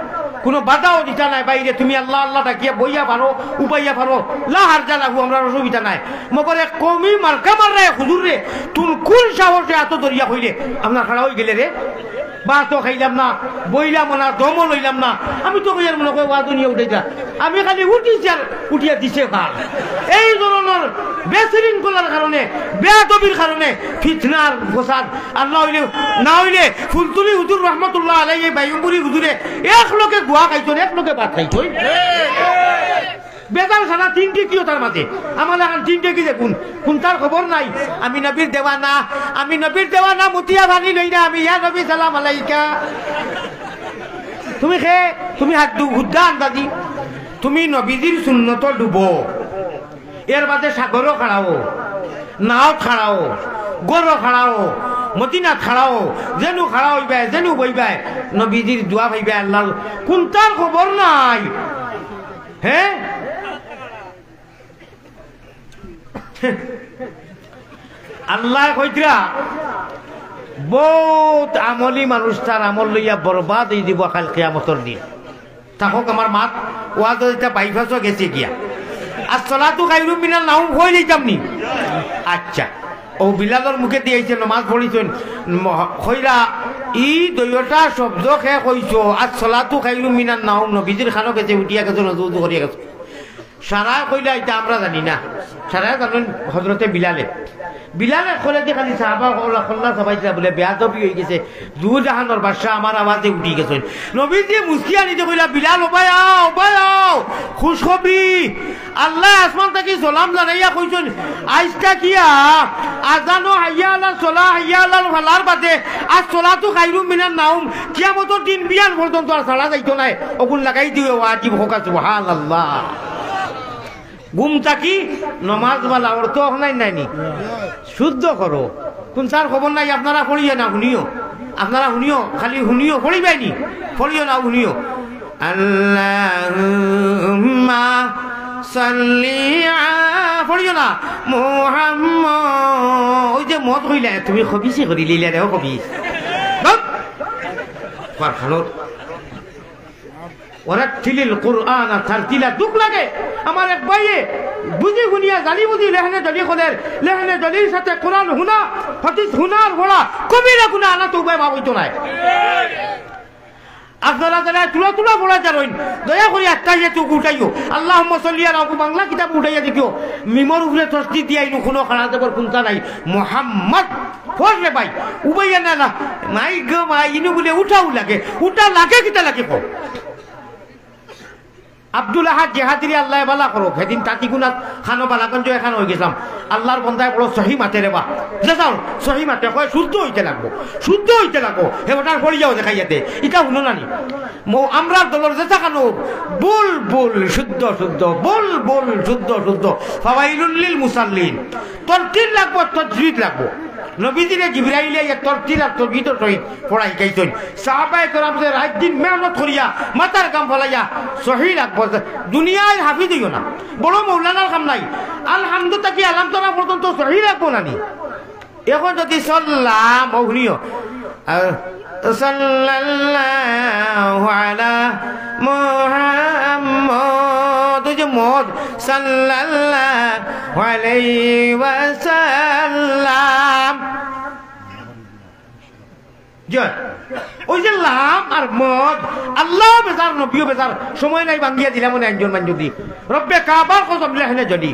কোনো বাধাও দিতা নাই বাইরে তুমি আল্লাহ আল্লাহ ডাকিয়া বইয়া পারো উপাইয়া পারো লাহার জ্বালাবো আমরা অসুবিধা নাই মগরে কমি মার্কা মাররে হুজুর রে তুন কোন সাহসে এত দরিয়া হইলে আপনার খাড়া হয়ে গেলে রে বা তো খাইলাম না বইলাম না দমও লইলাম না আমি তো কইয়ার মনে করি ওয়াজ নিয়ে উঠাইতা আমি খালি উঠিছি আর উঠিয়া দিছে কাল এই ধরনের বেশৃঙ্খলার কারণে বেয়াদবির কারণে ফিতনার ফসাদ আর না হইলে ফুলতুলি হুজুর রহমতুল্লাহ আলাইহি বাইম্বুরি হুজুরে এক লোকে গুয়া খাইছেন এক লোকে ভাত খাইছেন বেজাল খানা তিনটে কিও তার মাঝে আমার এখন তিনটে কি দেখুন কোন তার খবর নাই আমি নবীর দেওয়ানা মুতিয়া ভানি লই না আমি ইয়া নবী সালাম আলাইকা তুমি হাত হুদ্দা আন্দাজি তুমি নবীজির সুন্নত ডুবো এর বাদে সাগরও খাড়াও নাও খাড়াও গরো খাড়াও মদিনা খাড়াও যেনু খাড়া হইবে যেনু বইবে নবীজির দোয়া ভাইবে আল্লাহ কোন তার খবর নাই হ্যাঁ আল্লাহ কইতরা বহুত আমলি মানুষ তার আমল লইয়া বরবাদ হয়ে দিব কাল কিয়ামতের দিন থাকক আমার মাত ওয়াজ এটা বাইফাসও গেছে গিয়া আর সলাতু খায়রুম মিনান নাউম কই লইতাম নি আচ্ছা ও বিলালের মুখে দিয়েছে নামাজ পড়িছেন কইরা ই দুইটা শব্দ খে কইছো আর সলাতু খায়রুম মিনান নাউম নবীজির খানো গেছে উঠিয়া গেছে নজুদ করিয়া গেছে সারা কইলা এটা আমরা জানি না সারা জানেন হযরতে বিলালে খোলে যে খালি সাহাবা খোল্লা সবাই বলে বেয়াদবি হয়ে গেছে দু জাহানোর বাদশা আমার আওয়াজে উঠি গেছেন নবীজি মুসকি আনিতে কইলা বিলাল ওবায়াও খুশখবরি আল্লাহ আসমান থেকে সালাম জানাইয়া কইছেন আইসটা কিয়া আজানো হাইয়া আলাল সালাহ হাইয়া আলাল ফালার বাদে আজ সালাতু খায়রুম মিনান নাউম কিয়ামতের দিন বিয়ান পর্যন্ত আর সালা যাইতো নাই ওগুন লাগাই দিও ওয়াজিব হোক সুবহানাল্লাহ ঘুমটা কি নমাজ বালা অর্থ নাই নাইনি শুদ্ধ করো কোন তার খবর নাই আপনারা পড়িয়ে না শুনিও আপনারা শুনিও খালি শুনিও পড়িবাইনি পড়িও না শুনিও আল্লাহুম্মা সাল্লি পড়িও না মুহাম্মদ ওই যে মত হইলা তুমি খবিসি করি লিলা রে খবিস পারখানোর ওরাতিলিল কুরআন তারতিলা দুঃখ লাগে আমার এক ভাইয়ে বুঝি শুনিয়া জানি বুঝি লেহনে জলি খোলের লেহনে জলির সাথে কোরআন শুনা হাদিস শুনার বড়া কবিরা গুনাহ আনা তো উপায় ভাবইতো নাই আপনারা যারা তুলা বলা যাবেন দয়া করে একটা যেহেতু উঠাইও আল্লাহুম্মা সাল্লি আলা বাংলা কিতাব উঠাইয়া দেখিও মিমর উপরে তসদি দিয়াইনো কোনো খানা দেবর কোনটা নাই মুহাম্মদ ফরলে ভাই উবাইয়া না নাই গো মাই ইনু বলে উঠাও লাগে উঠা লাগে কিটা লাগে কো আব্দুল আহাদ জেহাদিরি আল্লাহ বালা করো সেদিন তাঁতিগুনাত খানো বালাগঞ্জ এখান হয়ে গেছিলাম আল্লাহর বন্ধায় বড় সহি মাতে রে বা যাও সহি মাতে কয় শুদ্ধ হইতে লাগবো হেবটার পড়ি যাও দেখাইয়াতে এটা শুনো নানি আমরা দলের যেটা খানো বল শুদ্ধ বল শুদ্ধ ফাওয়াইলুল লিল মুসাল্লিন তরতিল লাগবো তজবিদ লাগবো নবীজিরে জিবরাইলে তরতিল আর তজবিদের সহিত পড়াই গাইছেন সাহাবায়ে কেরাম যে রাত দিন মেহনত করিয়া মাথার কাম ফলাইয়া সহি লাগবো দুনিয়ায় হাফিজ হইও না বড় মৌলানার কাম নাই আলহামদুলিল্লাহ কি আলহামদুলিল্লাহ পর্যন্ত সহি লাগবো নানি এখন যদি সাল্লাম মৌনিও সাল্লাল্লাহু আলা মুহাম্মদ যে মদ সাল্লাল্লাহু আলাইহি ওয়াসাল্লাম জয় ওই যে লাম আর মদ আল্লাহ বেজার নবীও বেজার সময় নাই ভাঙ্গিয়া দিলাম মনে একজন মান যদি রব্বে কাবার কসম লেখনে যদি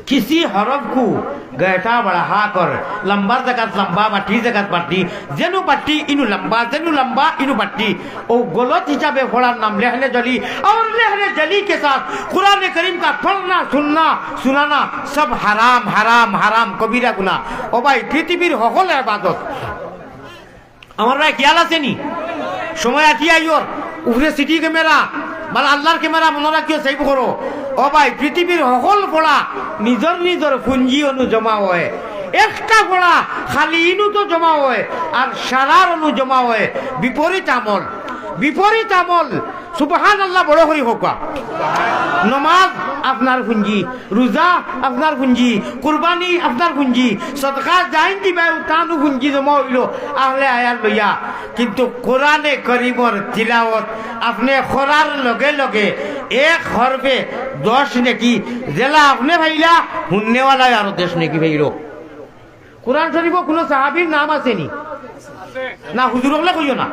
किसी हरफ को गहटा बढ़ा कर लंबा जगत लंबा बाटी जगत बाटी जेनु बाटी इनु लंबा इनु बाटी ओ गलत हिसाबे पढ़ार नाम लेहने जली और लेहने जली के साथ कुरान करीम का पढ़ना सुनाना सब हराम हराम हराम कबीरा गुनाह ओ भाई पृथ्वीर সকল ইবাদত আমার ভাই খেয়াল আছে নি সময় আটি আইওর উপরে সিটি ক্যামেরা মানে আল্লাহর ক্যামেরা মনে রাখিও সেভ করো ও ভাই পৃথিবীর সকল পড়া নিজর পুঞ্জি অনু জমা হয় একটা পড়া খালি ইনু তো জমা হয় আর সারার অনু জমা হয় বিপরীত আমল সুবহানাল্লাহ বড় করি হোক নমাজ আপনার পুঞ্জি, রোজা আপনার পুঞ্জি, কুরবানি আপনার পুঞ্জি, সদকা যাইন দিবা তানু পুঞ্জি জমা হইল আহলে আয়ার লইয়া। কিন্তু কোরআনে করিমর তিলাওয়াত আপনি করার লগে লগে এক হরফে 10 নেকি, জেলা আপনি ভাইলা শুননেওয়ালা আরো 10 নেকি ভাইল। কোরআন শরীফ কোনো সাহাবীর নাম আসেনি না? হুজুর হলে কইও না।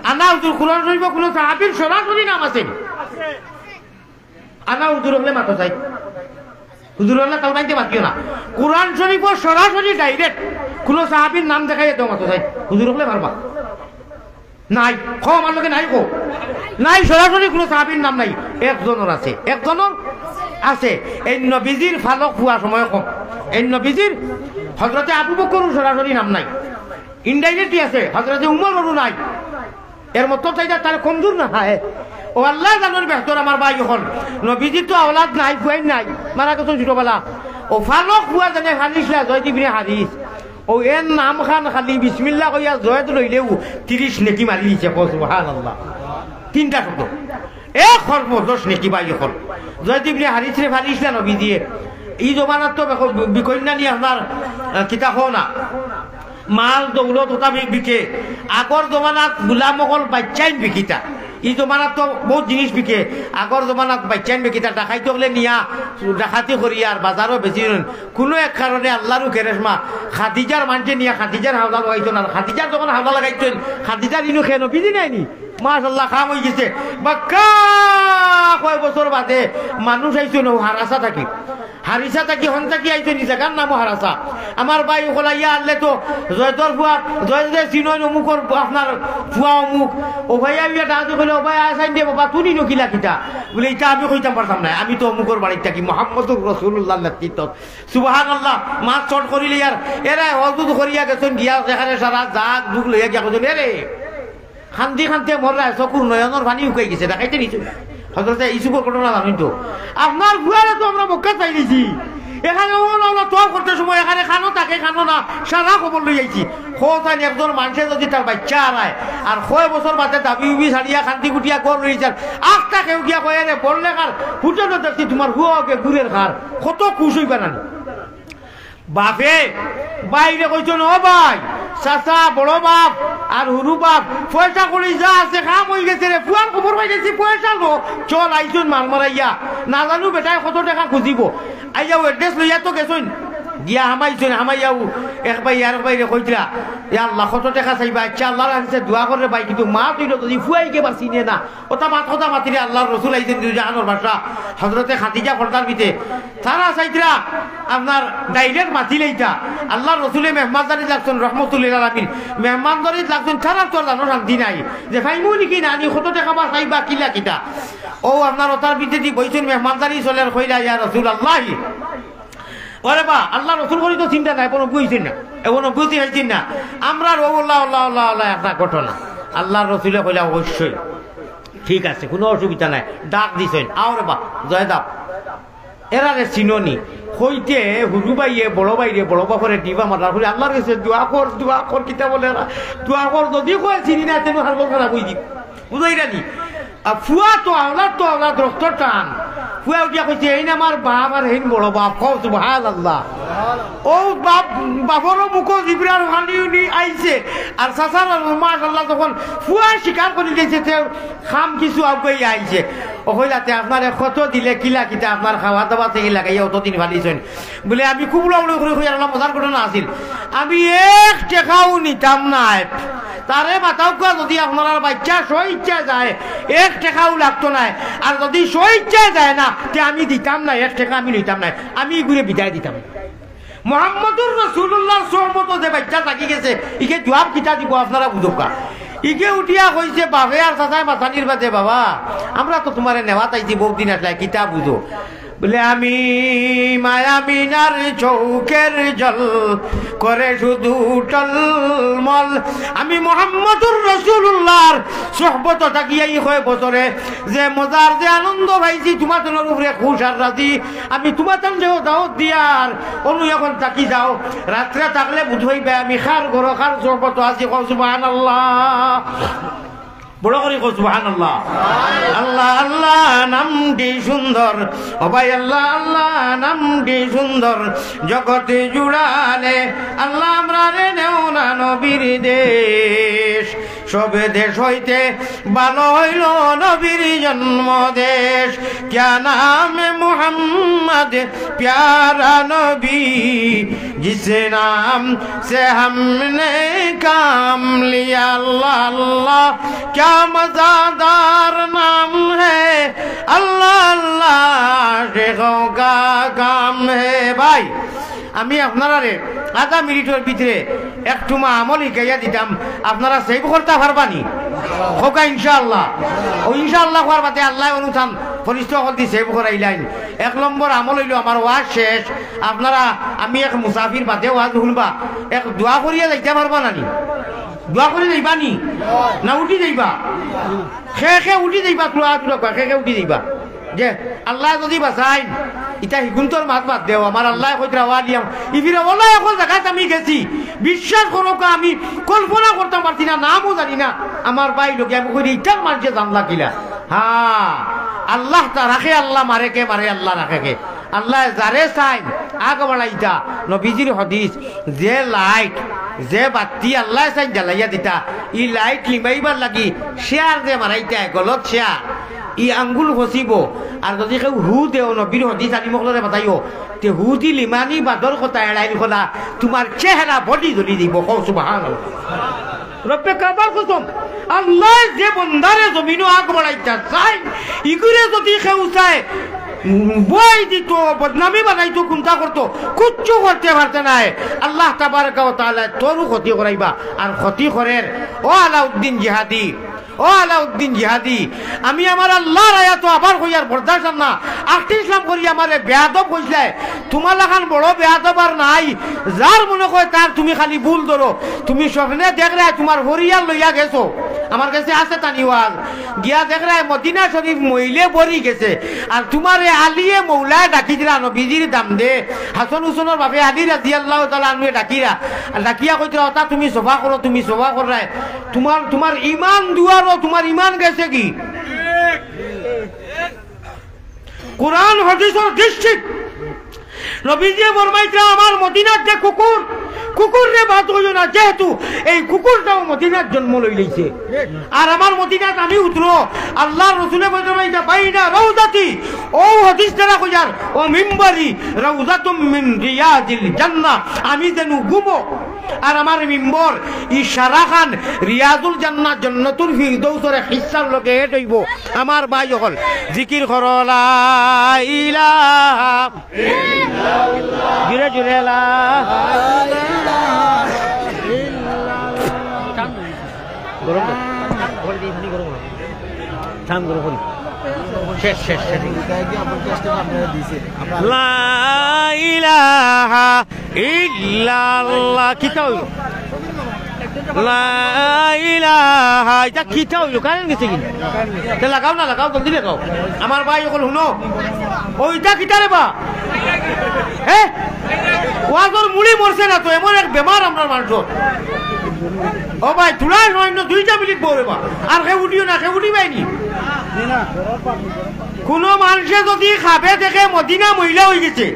আনা হুজুর কোরআন শরীফ কোনো সাহাবীর সরাসরি নাম আসেনি? আনা হুজুর হলে মাত্র চাই, হুজুর হলে তাল বাইতে মাতিও না। কোরআন শরীফ সরাসরি ডাইরেক্ট কোনো সাহাবীর নাম দেখাই যেত মাত্র চাই, হুজুর হলে পারবা নাই। খ আমার লোকে নাই, কো নাই, সরাসরি কোনো সাহাবীর নাম নাই। একজনের আছে, একজনের আছে। এই নবীজির ফালক হওয়ার সময় কম। এই নবীজির হযরতে আবু বকর সরাসরি নাম নাই, ইনডাইরেক্টলি আছে। হযরতে উমর বড় নাই, এর মত চাইটা তার কমজোর না হয়। ও আল্লাহ জানোর বেহতর আমার ভাই এখন নবীজি তো আওলাদ নাই, ফুয়াই নাই, মারা গেছেন ছোটবেলা। ও ফালক ফুয়া জানে হারিসলা জয় দিবিনে হারিস, ও এর নাম খান খালি বিসমিল্লাহ কইয়া জয়ত লইলেও 30 নেকি মারি দিছে। সুবহানাল্লাহ। 3টা শব্দ এক হরফ 10 নেকি ভাই এখন জয় দিবিনে হারিস রে ফারিসলা নবী দিয়ে। এই জমানাত তো বিকন্যা নিয়ে আপনার কিতাব হো না, মাল দৌলত ওটা বিকে। আগর জমানাত গোলাম অকল বাচ্চাইন বিকিতা, এই জমানাত তো বহুত জিনিস বিকে। আগর জমানাত বাচ্চাইন বিকিতা, ডাকাইতে হলে নিয়া ডাকাতি করি আর বাজারও বেশি। কোনো এক কারণে আল্লাহরও কেরেসমা খাদিজার মানছে নিয়া খাদিজার হাওলা লাগাইতো না। খাদিজার যখন হাওলা লাগাইতেন, খাদিজার ইনু খেয়ে নবীজি নাইনি, মাশাআল্লাহ খাম হয়ে গেছে। বাক্কা কয় বছর বাদে মানুষ আইছো ন হারাসা থাকি, হারিসা থাকি হন থাকি আইছো নি, জায়গার নামও হারাসা। আমার ভাই ওলাইয়া আনলে তো জয়তর ফুয়া জয় জয় চিনয় অমুকর আপনার ফুয়া অমুক। ও ভাই আমি ডাকতে বলে ও ভাই আসাইন দে বাবা তুই নকিলা কিতা বলে, এটা আমি কইতাম পারতাম না, আমি তো অমুকর বাড়িতে থাকি মোহাম্মদুর রাসূলুল্লাহ নেতৃত্বত। সুবহানাল্লাহ। মাছ চট করিলে আর এরা অজুদ করিয়া গেছেন গিয়া সেখানে সারা জাগ যুগ লইয়া গিয়া কইছেন এরে খান্তি খান্তি মরলা চকুর নয়নের পানি উকাই গেছে, দেখাইতে নিছো। হযরতে ইসুফের ঘটনা জানেন তো আপনার ফুয়ারে তো আমরা মক্কা চাই নিছি। এখানে তো করতে সময় এখানে খানো তাকে খানো না সারা খবর লই যাইছি। খোঁজ একজন মানুষের যদি তার বাচ্চা হারায় আর 6 বছর বাদে দাবি উবি ছাড়িয়া খান্তি কুটিয়া কর লইছার আখটা কেউ গিয়া কয়ে রে বললে কার ফুটনো দেখছি তোমার হুয়াকে গুড়ের খার কত খুশ হইবা না। বাপে বাইরে কইছো ও ভাই চাচা বড় বাপ আর হুরু বাপ পয়সা করি যা আছে খাম হয়ে গেছে রে, ফুয়ার খবর পাই গেছি পয়সা লো চল আইসুন মাল মারাইয়া না জানো বেটায় কত টাকা খুঁজিব। আই যাও এড্রেস লইয়া তো গেছুন গিয়া হামাইছুন, হামাইয়াও এক ভাই আর বাইরে কইতরা আল্লাহ কত টাকা চাইবা। আচ্ছা আল্লাহর কাছে দোয়া করে ভাই, কিন্তু মা তুই যদি ফুয়াইকে পারছি নে না ওটা মাত কথা মাতিরে আল্লাহর রসুল আইছেন জাহানোর ভাষা হযরতে খাদিজা পর্দার ভিতরে তারা চাইতরা আপনার ডাইরেক্ট মাতিলে এটা আল্লাহর রসুলে মেহমানদারি লাগছেন রহমতুল্লিল আলামিন মেহমানদারি লাগছেন ছাড়া তোর জানো শান্তি নাই যে ভাইমু নাকি না নি কত টাকা বা চাইবা কিলা কিটা। ও আপনার ওটার ভিতরে দি বইছেন মেহমানদারি চলে কইলা ইয়া রাসূলুল্লাহ। ওরে বা আল্লাহ রসুল করি তো চিন্তা নাই, কোনো বুঝছেন না, এখনো বুঝতে হয়েছেন না। আমরা আল্লাহ আল্লাহ আল্লাহ আল্লাহ একটা ঘটনা আল্লাহর রসুলে কইলা অবশ্যই ঠিক আছে, কোনো অসুবিধা নাই। ডাক দিছেন আওরে বা জয় দাব এরা রে চিননি হইতে হুজু ভাইয়ে বড় ভাইরে বড় বাপরে দিবা মারার হলে আল্লাহর কাছে দোয়া কর কিতা বলে দোয়া কর যদি কয় চিনি না তেমন হার বলতে না বুঝ দিব বুঝাই রানি। ফুয়া তো আওলাদ রক্ত টান ফুয়া উঠিয়া কইছে এই না আমার বাপ আর হেন বড় বাপ কও সুবহানাল্লাহ। ও বাপ বাপরও মুখ জিবরার হানি উনি আইছে আর চাচার মাশাআল্লাহ তখন ফুয়া স্বীকার করে দিয়েছে খাম কিছু আগে আইছে। ও হইলাতে আপনার কত দিলে কিলা কিতা আপনার খাওয়া দাওয়া থেকে লাগাইয়া অতদিন ভালিছেন বলে আমি খুব উড়াউড়ি করে হইয়া মজার ঘটনা আছিল। আমি 1 টাকাও নিতাম না, তারে মাথাও কোয়া যদি আপনার বাচ্চা স্বইচ্ছা যায় 1 টাকাও লাগতো না, আর যদি স্বইচ্ছা যায় না তে আমি দিতাম না 1 টাকা আমি নিতাম না, আমি ঘুরে বিদায় দিতাম। মুহাম্মদুর রাসূলুল্লাহ সহমত যে বাচ্চা থাকি গেছে ইকে জবাব কিতা দিব আপনারা বুঝোকা। ইকে উঠিয়া কইছে বাপে আর চাচাই মাথানির বাদে বাবা আমরা তো তোমার নেওয়া তাইছি বহুদিন আসলে কিতা বুঝো বলে আমি মায়ামিনার চৌকের জল করে শুধু টলমল। আমি মুহাম্মদুর রাসূলুল্লাহর সোহবত থাকিয়াই 6 বছরে যে মজার যে আনন্দ পাইছি তোমার উপরে খুশ আর রাজি। আমি তোমার দেহ দাওয়াত দিয়ার অনু এখন থাকি যাও, রাত্রে থাকলে বুঝাইবে আমি খার ঘর খার সোহবত আছি। সুবহানাল্লাহ। বড় করে কো সুবহানাল্লাহ। আল্লাহ আল্লাহ নামটি সুন্দর, ও ভাই আল্লাহ আল্লাহ নামটি সুন্দর, জগতে জুড়ালে আল্লাহ আমরা রে নেও না নবীর দেশ, সবে দেশ হইতে ভালো হইল নবীর জন্ম দেশ। ক্যা নাম মুহাম্মদ প্যারা নবী, जिस नाम से हमने काम लिया, अल्लाह अल्लाह क्या मज़ेदार नाम है, अल्लाह अल्लाह आशिकों का काम है। भाई আমি আপনারা আধা মিনিটের ভিতরে একটু আমল শিখাইয়া দিতাম, আপনারা সেভ করতে পারবানি হোকা ইনশাআল্লাহ। ও ইনশাআল্লাহ হওয়ার বাদে আল্লাহ অনুষ্ঠান ফরিস্ত হলদি সেভ করাইলেন। 1 নম্বর আমল হইল আমার ওয়াজ শেষ, আপনারা আমি এক মুসাফির বাদে ওয়াজ শুনবা, এক দোয়া করিয়া যাইতে পারবা নানি? দোয়া করে যাইবা নি না উঠি যাইবা? খে উঠি যাইবা, খে উঠি যাইবা যে আল্লাহ যদি বাঁচাই ইটা হিগুন্তর মাত বাদ দেও, আমার আল্লাহ কইরা ওয়ালিয়াম ইফিরা ওলা এখন জায়গায় আমি গেছি, বিশ্বাস করো আমি কল্পনা করতে পারছি না, নামও জানি না। আমার ভাই লোকে আমি কই ইটার মারছে জানলা কিলা। হ্যাঁ আল্লাহ তা রাখে, আল্লাহ মারে কে মারে, আল্লাহ রাখে কে, আল্লাহ যারে চাই আগ বাড়াইতা। নবীজির হদিস, যে লাইট যে বাতি আল্লাহ চাই জ্বালাইয়া দিতা, ই লাইট লিমাইবার লাগি শেয়ার যে মারাইতা গলত শেয়ার ই আঙ্গুল ফসিব। আর যদি কেউ হু দেও নবীর হদিস আনি মকলরে বাতাইও, তে হু দি লিমানি বাদর কথা এড়াই খোলা তোমার চেহারা বডি জ্বলি দিব। কও সুবহানাল্লাহ। রব্বে কাবার কসম, আল্লাহ যে বন্দারে জমিনও আগ বাড়াইতা চাই, ইগুরে যদি কেউ চায় বই দিত, বদনামি বানাইতো, কোনটা করতো, কুচ্ছু করতে পারতে নাই। আল্লাহ তাবারকা ওয়া তাআলা তোরও ক্ষতি করাইবা। আর ক্ষতি করেন ও আলাউদ্দিন জিহাদি, ও আলাউদ্দিন জিহাদি, আমি আমার আল্লাহর আয়াত আবার কইয়ার বরদাস্ত না। আখটি ইসলাম করি আমারে বেয়াদব কইলে, তোমার লাখান বড় বেয়াদব আর নাই। যার মনে কয় তার তুমি খালি ভুল ধরো। তুমি স্বপ্নে দেখ রে তোমার হরিয়াল লইয়া গেছো, আমার কাছে আছে তানিওয়াজ গিয়া দেখ রে মদিনা শরীফ মহিলে বরি গেছে, আর তোমারে আলিয়ে মৌলা ডাকি দিলা নবীজির দাম দে। হাসান হুসেনের বাপে আলী রাদিয়াল্লাহু তাআলা আনহু ডাকিরা, ডাকিয়া কইরা ওটা তুমি সভা করো, তুমি সভা করায় তোমার ইমান দুয়ারও তোমার ইমান গেছে কি? কোরআন হাদিসের দৃষ্টি নবীজি ফরমাইছেন আমার মদিনার যে কুকুর রে বাদ হইও না, যেহেতু এই কুকুরটাও মদিনার জন্ম লই লইছে। আর আমার মদিনাত আমি উতরো আল্লাহ রসুলে ফরমাইছে বাইনা রাউদাতি, ও হাদিস দ্বারা কইয়ার ও মিম্বারি রাউদাতুম মিন রিয়াজিল জান্নাহ, আমি যেন ঘুমো আর আমার মিম্বর ইশারা খান রিয়াজুল জান্নাহ জান্নাতুল ফিরদৌসের হিসাব লগে হেট হইব। আমার ভাই হল জিকির করো লা ইলাহা ইল্লাল্লাহ, জুরে জুরে লা গরম করে দিই, পানি গরম ঠাম গরম করি শেষ শেষ লা ইলাহা ইল্লাল্লাহ। কিতা হইল লা ইলাহা, এটা কিতা হইল? কারেন্ট গেছে কি? লাগাও না, লাগাও, জলদি লাগাও। আমার ভাই সকল শুনো, ওইটা কিতা রে বা? হ্যাঁ ওয়াজর মুড়ি মরছে না তো, এমন এক বেমার আমরা মানুষ। ও ভাই তুলাই নয় 2 মিনিট পরে বা, আর সে উঠিও না, সে উঠিবাইনি। কোন মানুষে যদি খাবে দেখে মদিনা মহিলা হয়ে গেছে,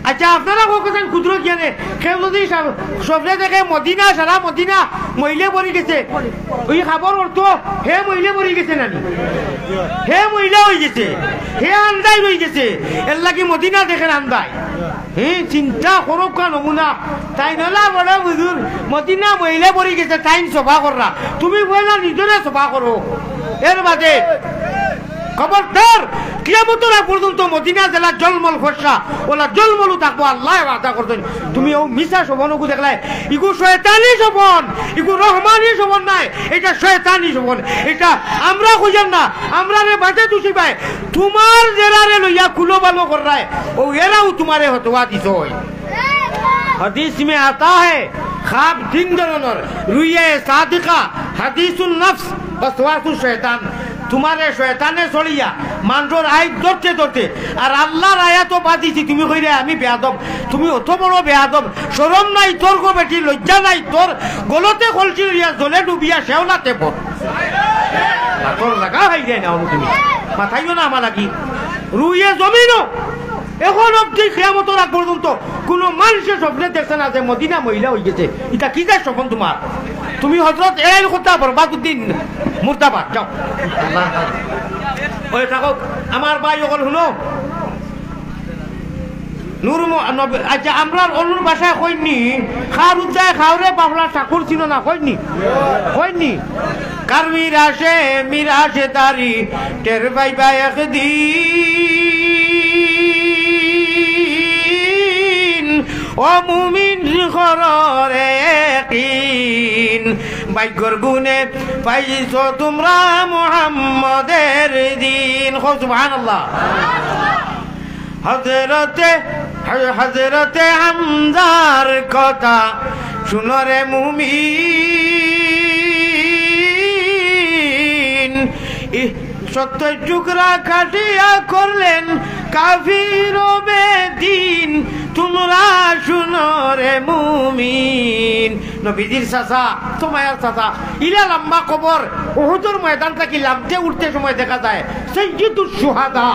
আচ্ছা আপনারা কোথায় ক্ষুদ্র জ্ঞানে কেউ যদি স্বপ্নে দেখে মদিনা সারা মদিনা মহিলা মরি গেছে, ওই খাবার অর্থ হে মহিলা মরি গেছে নানি, হে মহিলা হয়ে গেছে, হে আন্দাই রয়ে গেছে, এর লাগি মদিনা দেখেন আন্দাই। হ্যাঁ চিন্তা করো কা নমুনা, তাই নলা বড় বুঝুন মদিনা মহিলা মরি গেছে, তাই সভা কররা, তুমি বললা নিজরে সভা করো। এর বাদে খবরদার কিয়ামতের আগ পর্যন্ত মদিনা জেলা জলমল ফসা ওলা জলমলু থাকবো, আল্লাহ আদা করতেন। তুমি ও মিশা শোভনকু দেখলাই, ইগু শয়তানি শোভন, ইগু রহমানি শোভন নাই, এটা শয়তানি শোভন। এটা আমরা খুঁজেন না, আমরা রে বাজে তুষি পাই, তোমার জেরারে লইয়া খুলো বালো করায় ও এরাও তোমারে হতোয়া দিছ। হাদিস মে আতা है খাব 3 ধরনের, রুইয়ে সাদিকা, হাদিসুন নফস, ওয়াসওয়াসুশ শয়তান। তোমারে শয়তানে চলিয়া মানুষের আইন ধরতে ধরতে, আর আল্লাহর আয়াতও বাদিছি তুমি কইরে আমি বেয়াদব, তুমি অত বড় বেয়াদব, শরম নাই তোর গো বেটি, লজ্জা নাই তোর, গলতে কলসি লইয়া জলে ডুবিয়া শেওলাতে পড়। তোর লাগা হয়ে যায় না তুমি মাথাইও না আমার লাগি রুইয়ে জমিনও এখন অব্দি কিয়ামতের আগ পর্যন্ত কোন মানুষের স্বপ্নে দেখছে না যে মদিনা মহিলা হয়ে গেছে এটা কি যায় স্বপ্ন তোমার তুমি হজরত এর কথা বরবাদুদ্দিন মুর্দাবাদ যাও ওই থাকো আমার ভাই ওখানে শুনো নূর আচ্ছা আমরা অনুর বাসায় কইনি খার উদ্যায় খাওরে বাবলা ঠাকুর ছিল না কইনি কার মিরাশে তারি টের পাইবা একদিন ও মুমিন ঘরে একদিন ভাগ্যর গুণে পাইছ তোমরা মুহাম্মদের দিন সুবহানাল্লাহ হযরতে হামজার কথা শুনরে মুমিন 70 টুকরা কাটিয়া করলেন কাফির বেদিন তোমরা শুনো রে মুমিন নবীজির চাচা তোমার চাচা ইলা লম্বা কবর উহুদের ময়দানটা কি লামতে উঠতে সময় দেখা যায় সাইয়্যিদুশ শুহাদা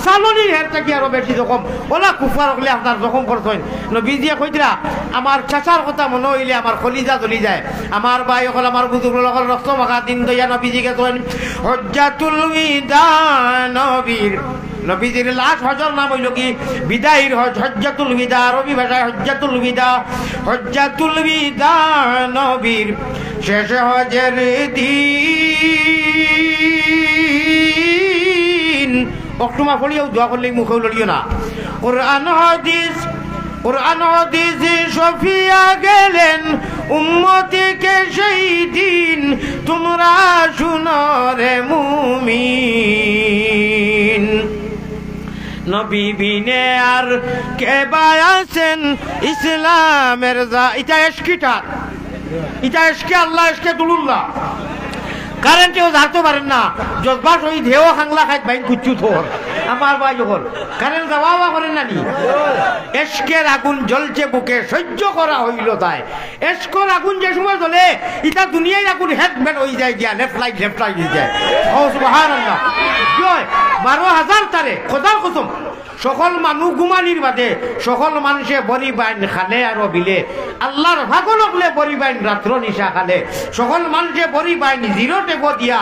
সালনির হের থেকে আরো বেশি জখম ওলা কুফার হলে আপনার জখম করছেন নবীজিয়ে কইতরা আমার চাচার কথা মনে হইলে আমার কলিজা জ্বলি যায় আমার ভাই হল আমার বুজুর্গ হল রক্ত মাখা দিন দইয়া নবীজিকে কইন হজ্জাতুল বিদা নবীজির লাশ হজর নাম হইল কি বিদায়ীর হজ হজ্জাতুল বিদা আরবি ভাষায় হজ্জাতুল বিদা নবীর শেষ হজের দিন অক্টোমা ফলিয়াও দোয়া করলে মুখেও লড়িও না কোরআন হাদিস সফিয়া গেলেন উম্মতিকে সেই দিন তোমরা শুনো রে মুমিন নবী বিনে আর কে বায়াছেন ইসলামের এটা এশকিটা এটা এশকে আল্লাহ এশকে দুলুল্লাহ কারণ কেউ জানতে পারেন না জজবা শহীদ হেও খাংলা খাইত বাইন কুচ্ছু থর আমার ভাই যখন কারণ যাওয়া করেন না নি এশকের আগুন জ্বলছে বুকে সহ্য করা হইল তাই এশকর আগুন যে সময় জ্বলে এটা দুনিয়ায় আগুন হেডমেট হয়ে যায় গিয়া লেফট লাইট হয়ে যায় ও সুবহানাল্লাহ 12,000 তারে খোদার কসম সকল মানুষ ঘুমানির বাদে সকল মানুষে বরি বাইন খালে আর বিলে আল্লাহর ভাগল হলে বরি বাইন রাত্র নিশা খালে সকল মানুষে বরি বাইন জিরো টেপ দিয়া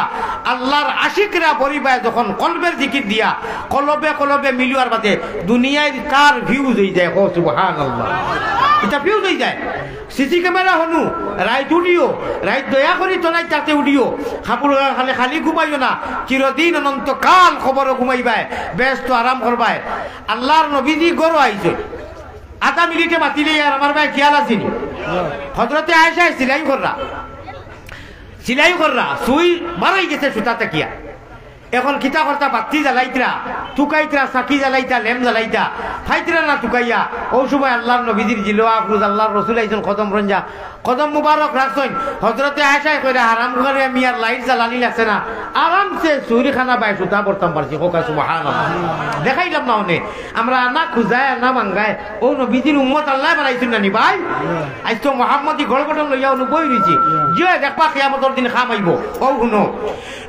আল্লাহর আশিকরা বরি বাই যখন কলবের জিকির দিয়া কলবে মিলিয়ার বাদে দুনিয়ায় কার ভিউজ হয়ে যায় ও সুবহানাল্লাহ এটা ভিউজ হয়ে যায় সিসি ক্যামেরা হনু রাইট উডিও রাইট দয়া করি তোলাই তাতে উডিও খাপুর খালে খালি ঘুমাইও না চিরদিন অনন্ত কাল খবর ঘুমাইবাই ব্যস্ত আরাম করবাই আল্লাহর নবীজি গরো আইছে আধা মিনিটে মাতিলে আর আমার ভাই খেয়াল আসেনি হযরতে আয়েশা সিলাই কররা সুই মারাই গেছে সুতা তাকিয়া এখন কিতা করতা বাতি জ্বালাইতরা তুকাইতরা সাকি জ্বালাইতা লেম জ্বালাইতা ফাইতরা না তুকাইয়া ও সময় আল্লাহর নবীজির জিলোয়া আফরুজ আল্লাহর রসুল আইছেন কদম রঞ্জা কদম মুবারক রাখছেন হযরতে আয়েশায় কইরা হারাম করে মিয়ার লাইট জ্বালানি লাগছে না আরামসে চুরি খানা বাই সুতা পড়তাম পারছি হোকা সুবহানাল্লাহ দেখাইলাম না ওনে আমরা না খুজায় না মাঙ্গায় ও নবীজির উম্মত আল্লাহ বানাইছেন না নি ভাই আজ তো মুহাম্মদি গড়গড় লইয়া অনু বই রইছি যে দেখবা কিয়ামতের দিন খামাইবো ও শুনো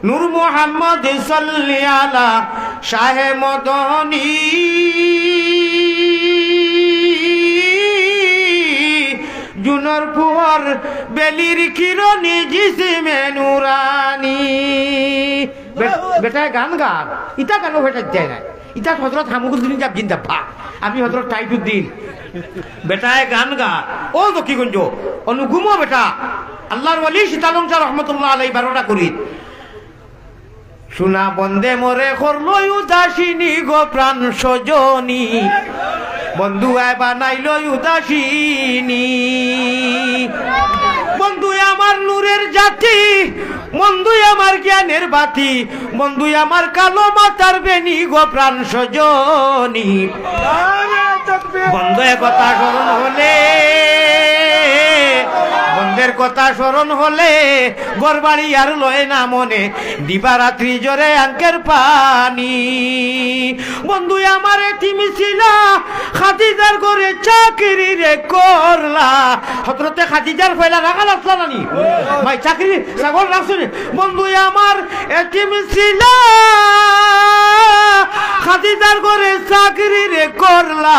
নূর মুহাম্মদ সাল্লি আলা শাহে মদনী জুনর পুহর বেলির কিরণী জিসমে নুরানি বেটায় গান ইটা কেন ভেটার যায় না ইটা হযরত হামুদুদ্দিন যাব জিন্দাবাদ আমি হযরত টাইটুদ্দিন বেটায় গান ও দক্ষিগঞ্জ অনুগুম বেটা আল্লাহর ওয়ালি সীতালংসা রহমতুল্লাহ আলাইহি 12টা করি শোনা বন্দে মরে করলো উদাসিনী গো প্রাণ সজনী বন্ধু বানাইল উদাসিনী বন্ধু আমার নূরের জাতি বন্ধু আমার জ্ঞানের বাতি বন্ধু আমার কালো মাতার বেনি গো প্রাণ সজনী বন্ধু কথা স্মরণ হলে হলের কথা স্মরণ হলে গরবাড়ি আর লয় না মনে দিবারাত্রি জোরে আঙ্কের পানি বন্ধু আমার তুমি ছিলা খাদিজার করে চাকরি রে করলা হতরতে খাদিজার ফয়লা রাখা লাগলা নানি ভাই চাকরি ছাগল রাখছো বন্ধু আমার এতিম ছিলা খাদিজার করে চাকরি রে করলা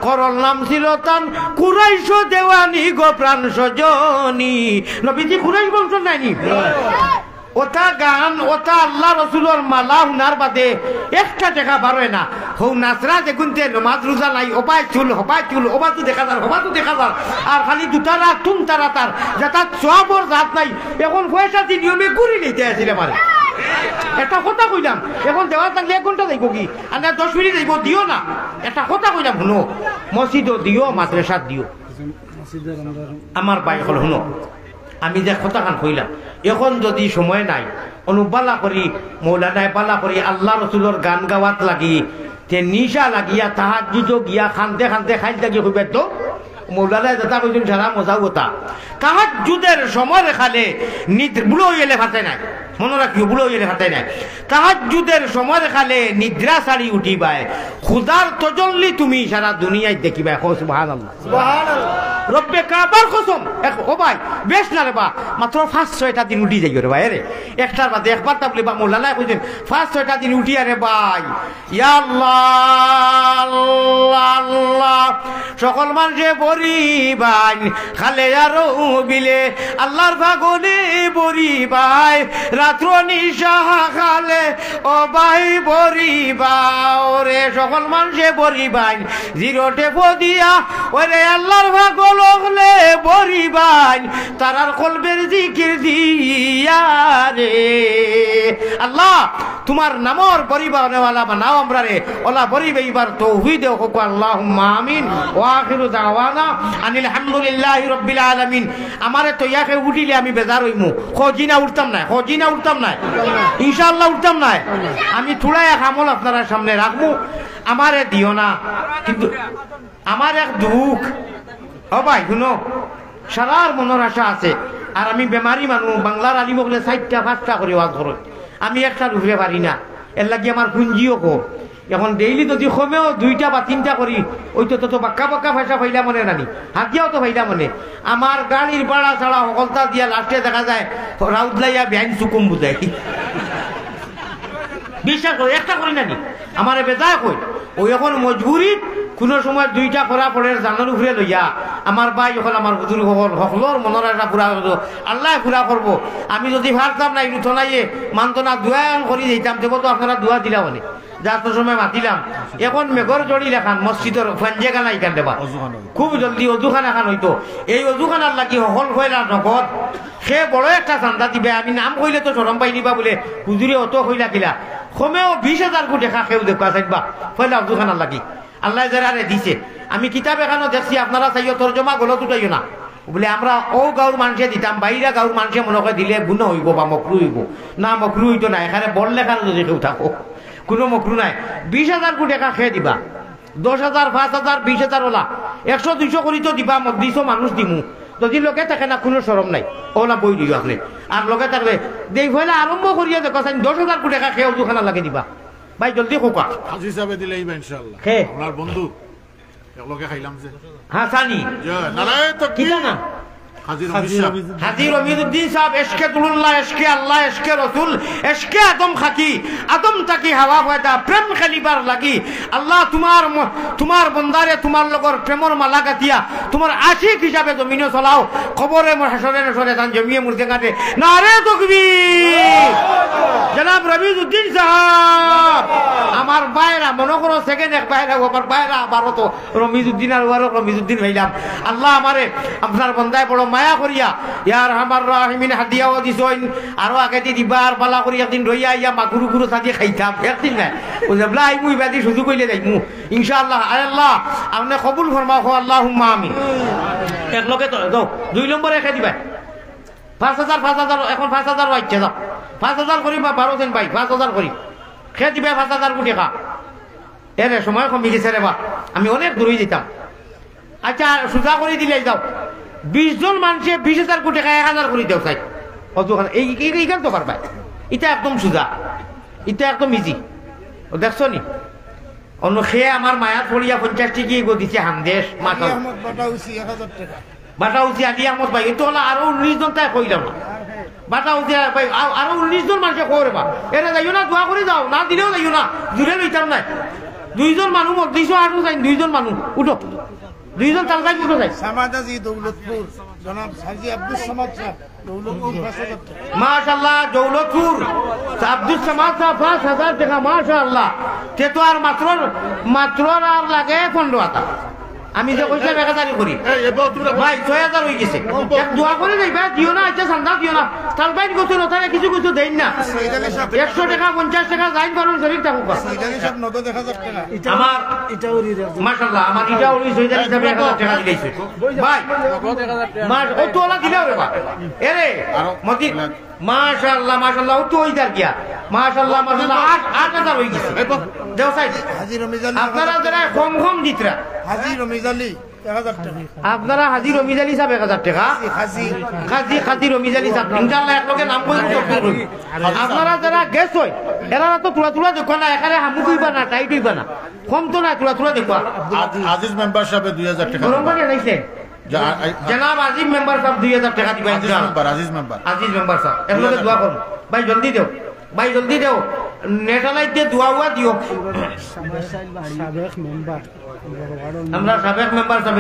করল নাম ছিল তান কুরাইশ দেওয়ানি গো প্রাণ সজনী নবীজি কুরাইশ বংশ নাইনি ওটা গান ওটা আল্লাহ রসুলোর মালা হুনার বাদে একটা দেখা বারোয় না হৌ নাচরা দেখুনতে নমাজ রোজা নাই হবাই চুল ওবাতো দেখা যার হবাতো দেখা যার আর খালি দুতারা তুম তারা তার যাতা সবর জাত নাই এখন পয়সা দিয়ে নিয়মে ঘুরি নিতে আসলে মানে একটা কথা কইলাম এখন দেওয়া থাকলে 1 ঘন্টা যাইব কি আর 10 মিনিট যাইব দিও না একটা কথা কইলাম শুনো মসজিদও দিও মাদ্রাসা দিও আমার ভাই হল শুনো আমি যে কথাখান কইলাম এখন যদি সময় নাই অনুবালা করি মৌলানায় বালা করি আল্লাহ রসুলোর গান গাওয়াত লাগি তে নিশা লাগিয়া তাহাজ্জুদ গিয়া খানতে খানতে খাইল লাগি হইবে তো মৌলানায় যেটা কইছেন সারা মজা কথা তাহাজ্জুদের সময় খালে নিদ্রা বুড়ো হইলে ভাতে নাই মনে রাখিও বুড়ো হইলে ভাতে নাই তাহাজ্জুদের সময় খালে নিদ্রা সারি উঠিবায় খুদার তজল্লি তুমি সারা দুনিয়ায় দেখিবা সুবহানাল্লাহ সুবহানাল্লাহ রব্বে কাবার কসম ও ভাই বেশ না রে বা মাত্র 5-6টা দিন উঠি যাই রে ভাই রে একটার বাদে একবার তা বলি বা মৌলানা কইছেন 5-6টা দিন উঠি আরে ভাই ইয়া আল্লাহ আল্লাহ সকল মানুষে বরিবাই খালে আর বিলে আল্লাহর ভাগনে বরিবাই রাত্র নিশা খালে ও ভাই বরিবা ওরে সকল মানুষে বরিবাই জিরোটে দিয়া ওরে আল্লাহর ভাগল হলে বরিবাই তারার কলবের জিকির দিয়া রে আল্লাহ তোমার নামর বরিবা নেওয়ালা বানাও আমরা রে ওলা বরিবে এবার তৌফিক দেও কো আল্লাহুম্মা আমিন ওয়া আখিরু দাওয়ানা আনিল হামদুলিল্লাহি রাব্বিল আলামিন আমারে তো ইয়াকে উঠিলে আমি বেজার হইমু খজিনা উঠতাম না ইনশাআল্লাহ উঠতাম না আমি থোড়া এক আমল আপনারা সামনে রাখমু আমারে দিও না কিন্তু আমার এক দুঃখ ও ভাই শুনো সারার মনের আশা আছে আর আমি বেমারি মানুষ বাংলার আলিম বলে 4টা-5টা করে ওয়াজ করো আমি একটা রুফে পারি না এর লাগি আমার পুঞ্জিও কম এখন ডেইলি যদি কমেও 2টা বা 3টা করি ওই তো বাক্কা পয়সা পাইলা মনে নানি হাতিয়াও তো পাইলা মনে আমার গাড়ির ভাড়া ছাড়া সকলতা দিয়া লাস্টে দেখা যায় রাউদলাইয়া ব্যাংক চুকুম বুঝাই বিশ্বাস করি একটা করি নানি আমার বেজায় কই ওই এখন মজবুরি কোনো সময় 2টা করা পড়ে জানার উপরে লইয়া আমার ভাই যখন আমার হুজুর সকলের মনের একটা পুরা আল্লাহ পুরা করবো আমি যদি ভাবতাম না একটু নাইয়ে মানতো না দোয়া করি দিতাম দেবো তো আপনারা দোয়া দিলাম মানে যার সময় মাতিলাম এখন মেঘর জড়ি লেখান মসজিদের ফাঞ্জেখানা এখান দেবা খুব জলদি অজুখান এখন হইতো এই অজুখানার লাগি সকল হইলা নগদ সে বড় একটা চান্দা দিবে আমি নাম কইলে তো চরম পাই নিবা বলে হুজুরে অত হইলা কিলা কমেও 20,000 কোটি দেখা সেও দেখা চাইবা হইলা অজুখানার লাগি আল্লাহ যারা দিছে আমি কিতাব এখানে দেখছি আপনারা চাইও তর্জমা গলত উঠাইও না বলে আমরা ও গাঁর মানুষে দিতাম বাইরা গাঁর মানুষে মনে করে দিলে গুণ হইব বা মকরু হইব না মকরু হইতো না এখানে বড় লেখানো যদি কেউ থাকো কোনো মকরু নাই 20,000 কোটি টাকা খেয়ে দিবা 10,000 5,000 20,000 ওলা 100-200 করি তো দিবা 200 মানুষ দিমু যদি লোকে থাকে না কোনো সরম নাই ওলা বই দিও আপনি আর লোকে থাকলে দেই হইলে আরম্ভ করিয়া দেখো 10,000 কোটি টাকা খেয়ে ওখানে লাগে দিবা ভাই জলদি কোকা হাজি হিসাবে দিলে ইনশাআল্লাহ আপনার বন্ধু একলগে খাইলাম যে হাসানি নারায় তো কি না হাজি রমিজউদ্দিন সাহেব এশকে তুল্লাহ এশকে আল্লাহ এশকে রসুল এশকে আদম খাকি আদম তাকি হাওয়া পয়দা প্রেম খেলিবার লাগি আল্লাহ তোমার বন্দারে তোমার লগর প্রেমর মালা গাতিয়া তোমার আশিক হিসাবে জমিনে চলাও খবরে হাসরে নসরে তান জমিয়ে মুরগে কাটে নারে তাকবীর জনাব রমিজউদ্দিন সাহেব আমার বাইরা মনে করো সেকেন্ড এক বাইরা আমার বাইরা আবারও তো রমিজউদ্দিন আর রমিজউদ্দিন হইলাম আল্লাহ আমারে আপনার বন্দায় বড় মায়া করিয়া ইয়ার আমার রাহিমিন হাদিয়াও দিছইন আরো আগে দিবার বালা করি একদিন রইয়া ইয়া মাগুরু গুরু সাজিয়ে খাইতাম একদিন না বুঝলা আই মুই বাদি সুযোগ কইলে যাইমু ইনশাআল্লাহ আল্লাহ আপনি কবুল ফরমাও আল্লাহুম্মা আমিন এক লগে তো দাও 2 নম্বরে রেখে দিবা 5,000 এখন 5,000 আইছে দাও 5,000 করি বা 12 ভাই 5,000 করি খেয়ে দিবে 5,000 কোটি টাকা এর সময় কমে গেছে রে বা আমি অনেক দূরে যেতাম আচ্ছা সোজা করে দিলে যাও 20 জন মানুষে 20,000 কোটি টাকা 1,000 কোটি দেও চাই অতখান এইখান তো পারবাই এটা একদম সোজা এটা একদম ইজি ও দেখছো নি অন্য খেয়ে আমার মায়াত পড়িয়া 50 টিকি গো দিছে হামদেশ মাথা বাটা উঠি আলি আহমদ ভাই এটা হলো আরো 19 জন তাই কইলাম না বাটা উঠি ভাই আরো 19 জন মানুষে করে বা এরা যাইও না দোয়া করে যাও না দিলেও যাইও না জুড়ে লইতাম না 2 জন মানুষ 208 যাই 2 জন মানুষ উঠো 2 জন তাল যাই উঠো যাই সামাদাজি দৌলতপুর জনাব হাজী আব্দুল সামাদ সাহেব দৌলতপুর 5,000 টাকা মাশাআল্লাহ দৌলতপুর আব্দুল সামাদ সাহেব 5,000 টাকা মাশাআল্লাহ তে তো আর মাত্র আর লাগে 15,000 আমি যে কইছিলাম 1,000 করি ভাই 6,000 হয়ে গেছে এক দোয়া করে যাইবা দিও না আচ্ছা সান্দা দিও না তার বাইন কত না তারা কিছু কিছু দেন না 100 টাকা 50 টাকা যাইন পারুন শরীর থাকুক সৈদানি সাহেব 90,000 টাকা আমার মাশাআল্লাহ আমার এটা ওই সৈদানি সাহেব 1,000 টাকা দিয়েছে ভাই মাস ও তো ওলা দিলাও রে বা এরে মতি মাশাআল্লাহ মাশাআল্লাহ ও তো ওই দার গিয়া মাশাআল্লাহ মাশাআল্লাহ 8,000 হয়ে গেছে দেও সাইড হাজী রমিজান আপনারা যারা কম দিতরা হাজী রমিজালি 1000 টাকা আপনারা হাজির রমিজালি সাহেব 1000 টাকা খাজি রমিজালি সাহেব ইনশাআল্লাহ এক লগে নাম কই আপনারা যারা গেছ হয় এরা তো তুলা দেখো না এখানে হামু কইবা না টাইট হইবা না কম তো না তুলা দেখো আজিজ মেম্বার সাহেব 2000 টাকা গরম পানি নাইছে জনাব আজিজ মেম্বার সাহেব 2000 টাকা দিবেন আজিজ মেম্বার সাহেব এক লগে দোয়া করুন ভাই জলদি দেও নেটালাইট দিয়ে দোয়া হুয়া দিও আমরা সাবেক মেম্বার সাহেব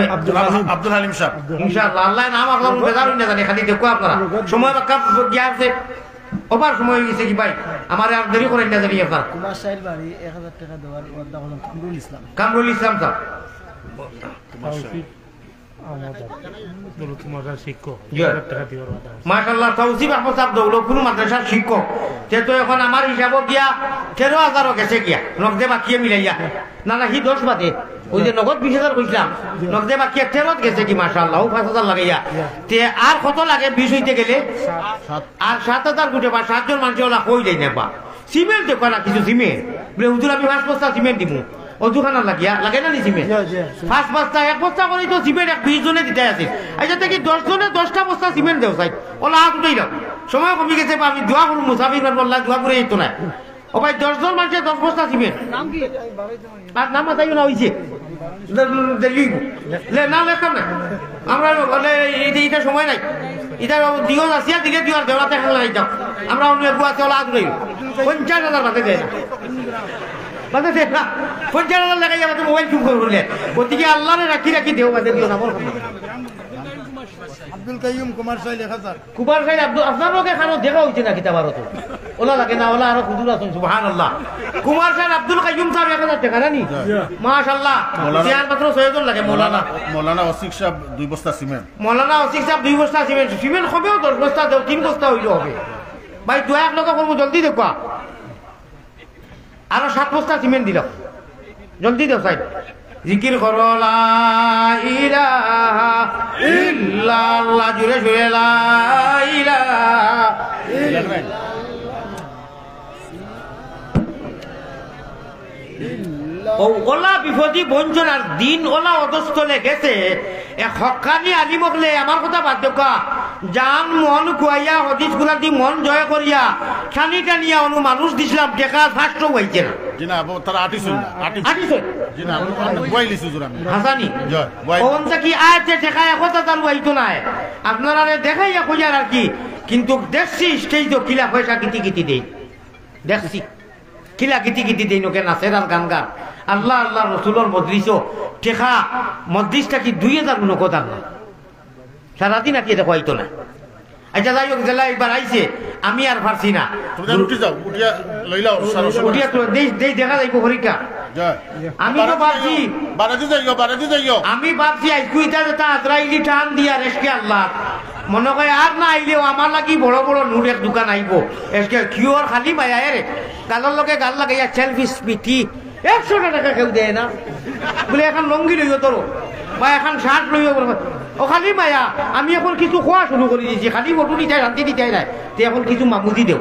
আব্দুল হালিম সাহেব ইনশাআল্লাহ আল্লাহ নাম আপনার বেজার হই না জানি খালি দেখো আপনারা সময় বাক্কা গিয়া আছে ওবার সময় হয়ে গেছে কি ভাই আমার আর দেরি করেন না জানি আপনার কুমার সাহেব বাড়ি 1,000 টাকা দেওয়ার ওয়াদা হলো কামরুল ইসলাম সাহেব মাশাআল্লাহ তৌসিফ আহমদ সাহেব দৌলতপুর মাদ্রাসার শিক্ষক তো এখন আমার হিসাব গিয়া 13,000 গেছে গিয়া নগদে বাকিয়ে মিলাইয়া না 10 বাদে ওই যে নগদ 20,000 কইছিলাম নগদে বাকিয়ে 13 গেছে কি মাশাআল্লাহ 5,000 লাগাইয়া তে আর কত লাগে 20 হইতে গেলে আর 7,000 কোটি বা 7 জন মানুষ ওলা কই দেয় না বা সিমেন্ট দেখো না কিছু সিমেন্ট বলে হুজুর আমি 5 বস্তা সিমেন্ট দিমু অজুখানা লাগিয়া লাগে না নি সিমেন্ট 5 বস্তা 1 বস্তা করে তো সিমেন্ট 20 জনে দিতে আছে আচ্ছা থেকে 10 জনে 10টা বস্তা সিমেন্ট দেও চাই ওলা হাত উঠাই দাও সময় কমে গেছে আমি দোয়া করব মুসাফির বললা দোয়া করে এইতো না ও ভাই 10 জন মানুষের 10 বস্তা সিমেন্ট নাম কি আর নাম তাইও না হইছে না লেখাম না আমরা এটা সময় নাই এটা দিও আসিয়া দিলে দিও আর দেওয়াতে খেলা যাও আমরা অন্য গুয়া চলা হাত উঠাই 50,000 বাদে দেয় বাদে দেয় না 50,000 লাগাই আমাদের মোবাইল চুপ করলে ওদিকে আল্লাহরে রাখি দেও বাদে দিও না বল আব্দুল কাইয়ুম কুমার সাহেব 1000 কুমার সাহেব আব্দুল আপনারকে খানো দেখা হইছে না কিতা বারো তো ওলা লাগে না ওলা আরো হুজুর আছেন সুবহানাল্লাহ কুমার সাহেব আব্দুল কাইয়ুম সাহেব 1000 টাকা জানি মাশাআল্লাহ চেয়ার মাত্র 6 জন লাগে মৌলানা ওসিক সাহেব 2 বস্তা সিমেন্ট মৌলানা ওসিক সাহেব 2 বস্তা সিমেন্ট হবেও 10 বস্তা দেও 3 বস্তা হইলো হবে ভাই দোয়া এক লোকে করবো জলদি দেখো আরো 7 বস্তা সিমেন্ট দিল জলদি দেও সাহেব জিকির করো লা ইলাহা ইল্লাল্লাহ জুড়ে জুড়ে লা ইলাহা ওলা বিপদী বঞ্চনার দিন ওলা অধস্থলে গেছে এক হকানি আলিম হলে আমার কথা বাদ দেখা জান মন খুয়াইয়া হদিস গুলা দি মন জয় করিয়া টানি টানিয়া অনু মানুষ দিছিলাম টেকা ফার্স্ট হয়েছে না জিনা তারা আটিছুন জিনা বইলিছু জুরামি হাসানি কোন কি আছে টেকা 1,000 হইতো না আপনারা দেখাইয়া কইয়ার আর কি কিন্তু দেখছি স্টেজ তো কিলা পয়সা কিটি দেই দেখছি কিলা কিটি দেই নোকে নাচের আর গান গান আল্লাহ আল্লাহ রসুলোর মজলিসও টেকা মজলিসটা কি 2,000 গুণ কথা না সারাদিন আর কি এটা হইতো না আচ্ছা যাই হোক জেলা একবার আইছে আমি আর পারছি না দেখা যাইব হরিকা আমি তো ভাবছি আমি ভাবছি আইসকুইটা আজরাইলি টান দিয়া রেসকে আল্লাহ মনে করে আর না আইলেও আমার লাগি বড় বড় নুরের দোকান আইব এসকে কিওর খালি মায়া রে গালের লগে গাল লাগাইয়া সেলফি স্পিটি 100 টাকা কেউ দেয় না বলে এখন লঙ্গি লইও তোর বা এখন শার্ট লইও ও খালি মায়া আমি এখন কিছু খোয়া শুরু করে দিয়েছি খালি ফটো নিতে শান্তি দিতে নাই তুই এখন কিছু মামুদি দেও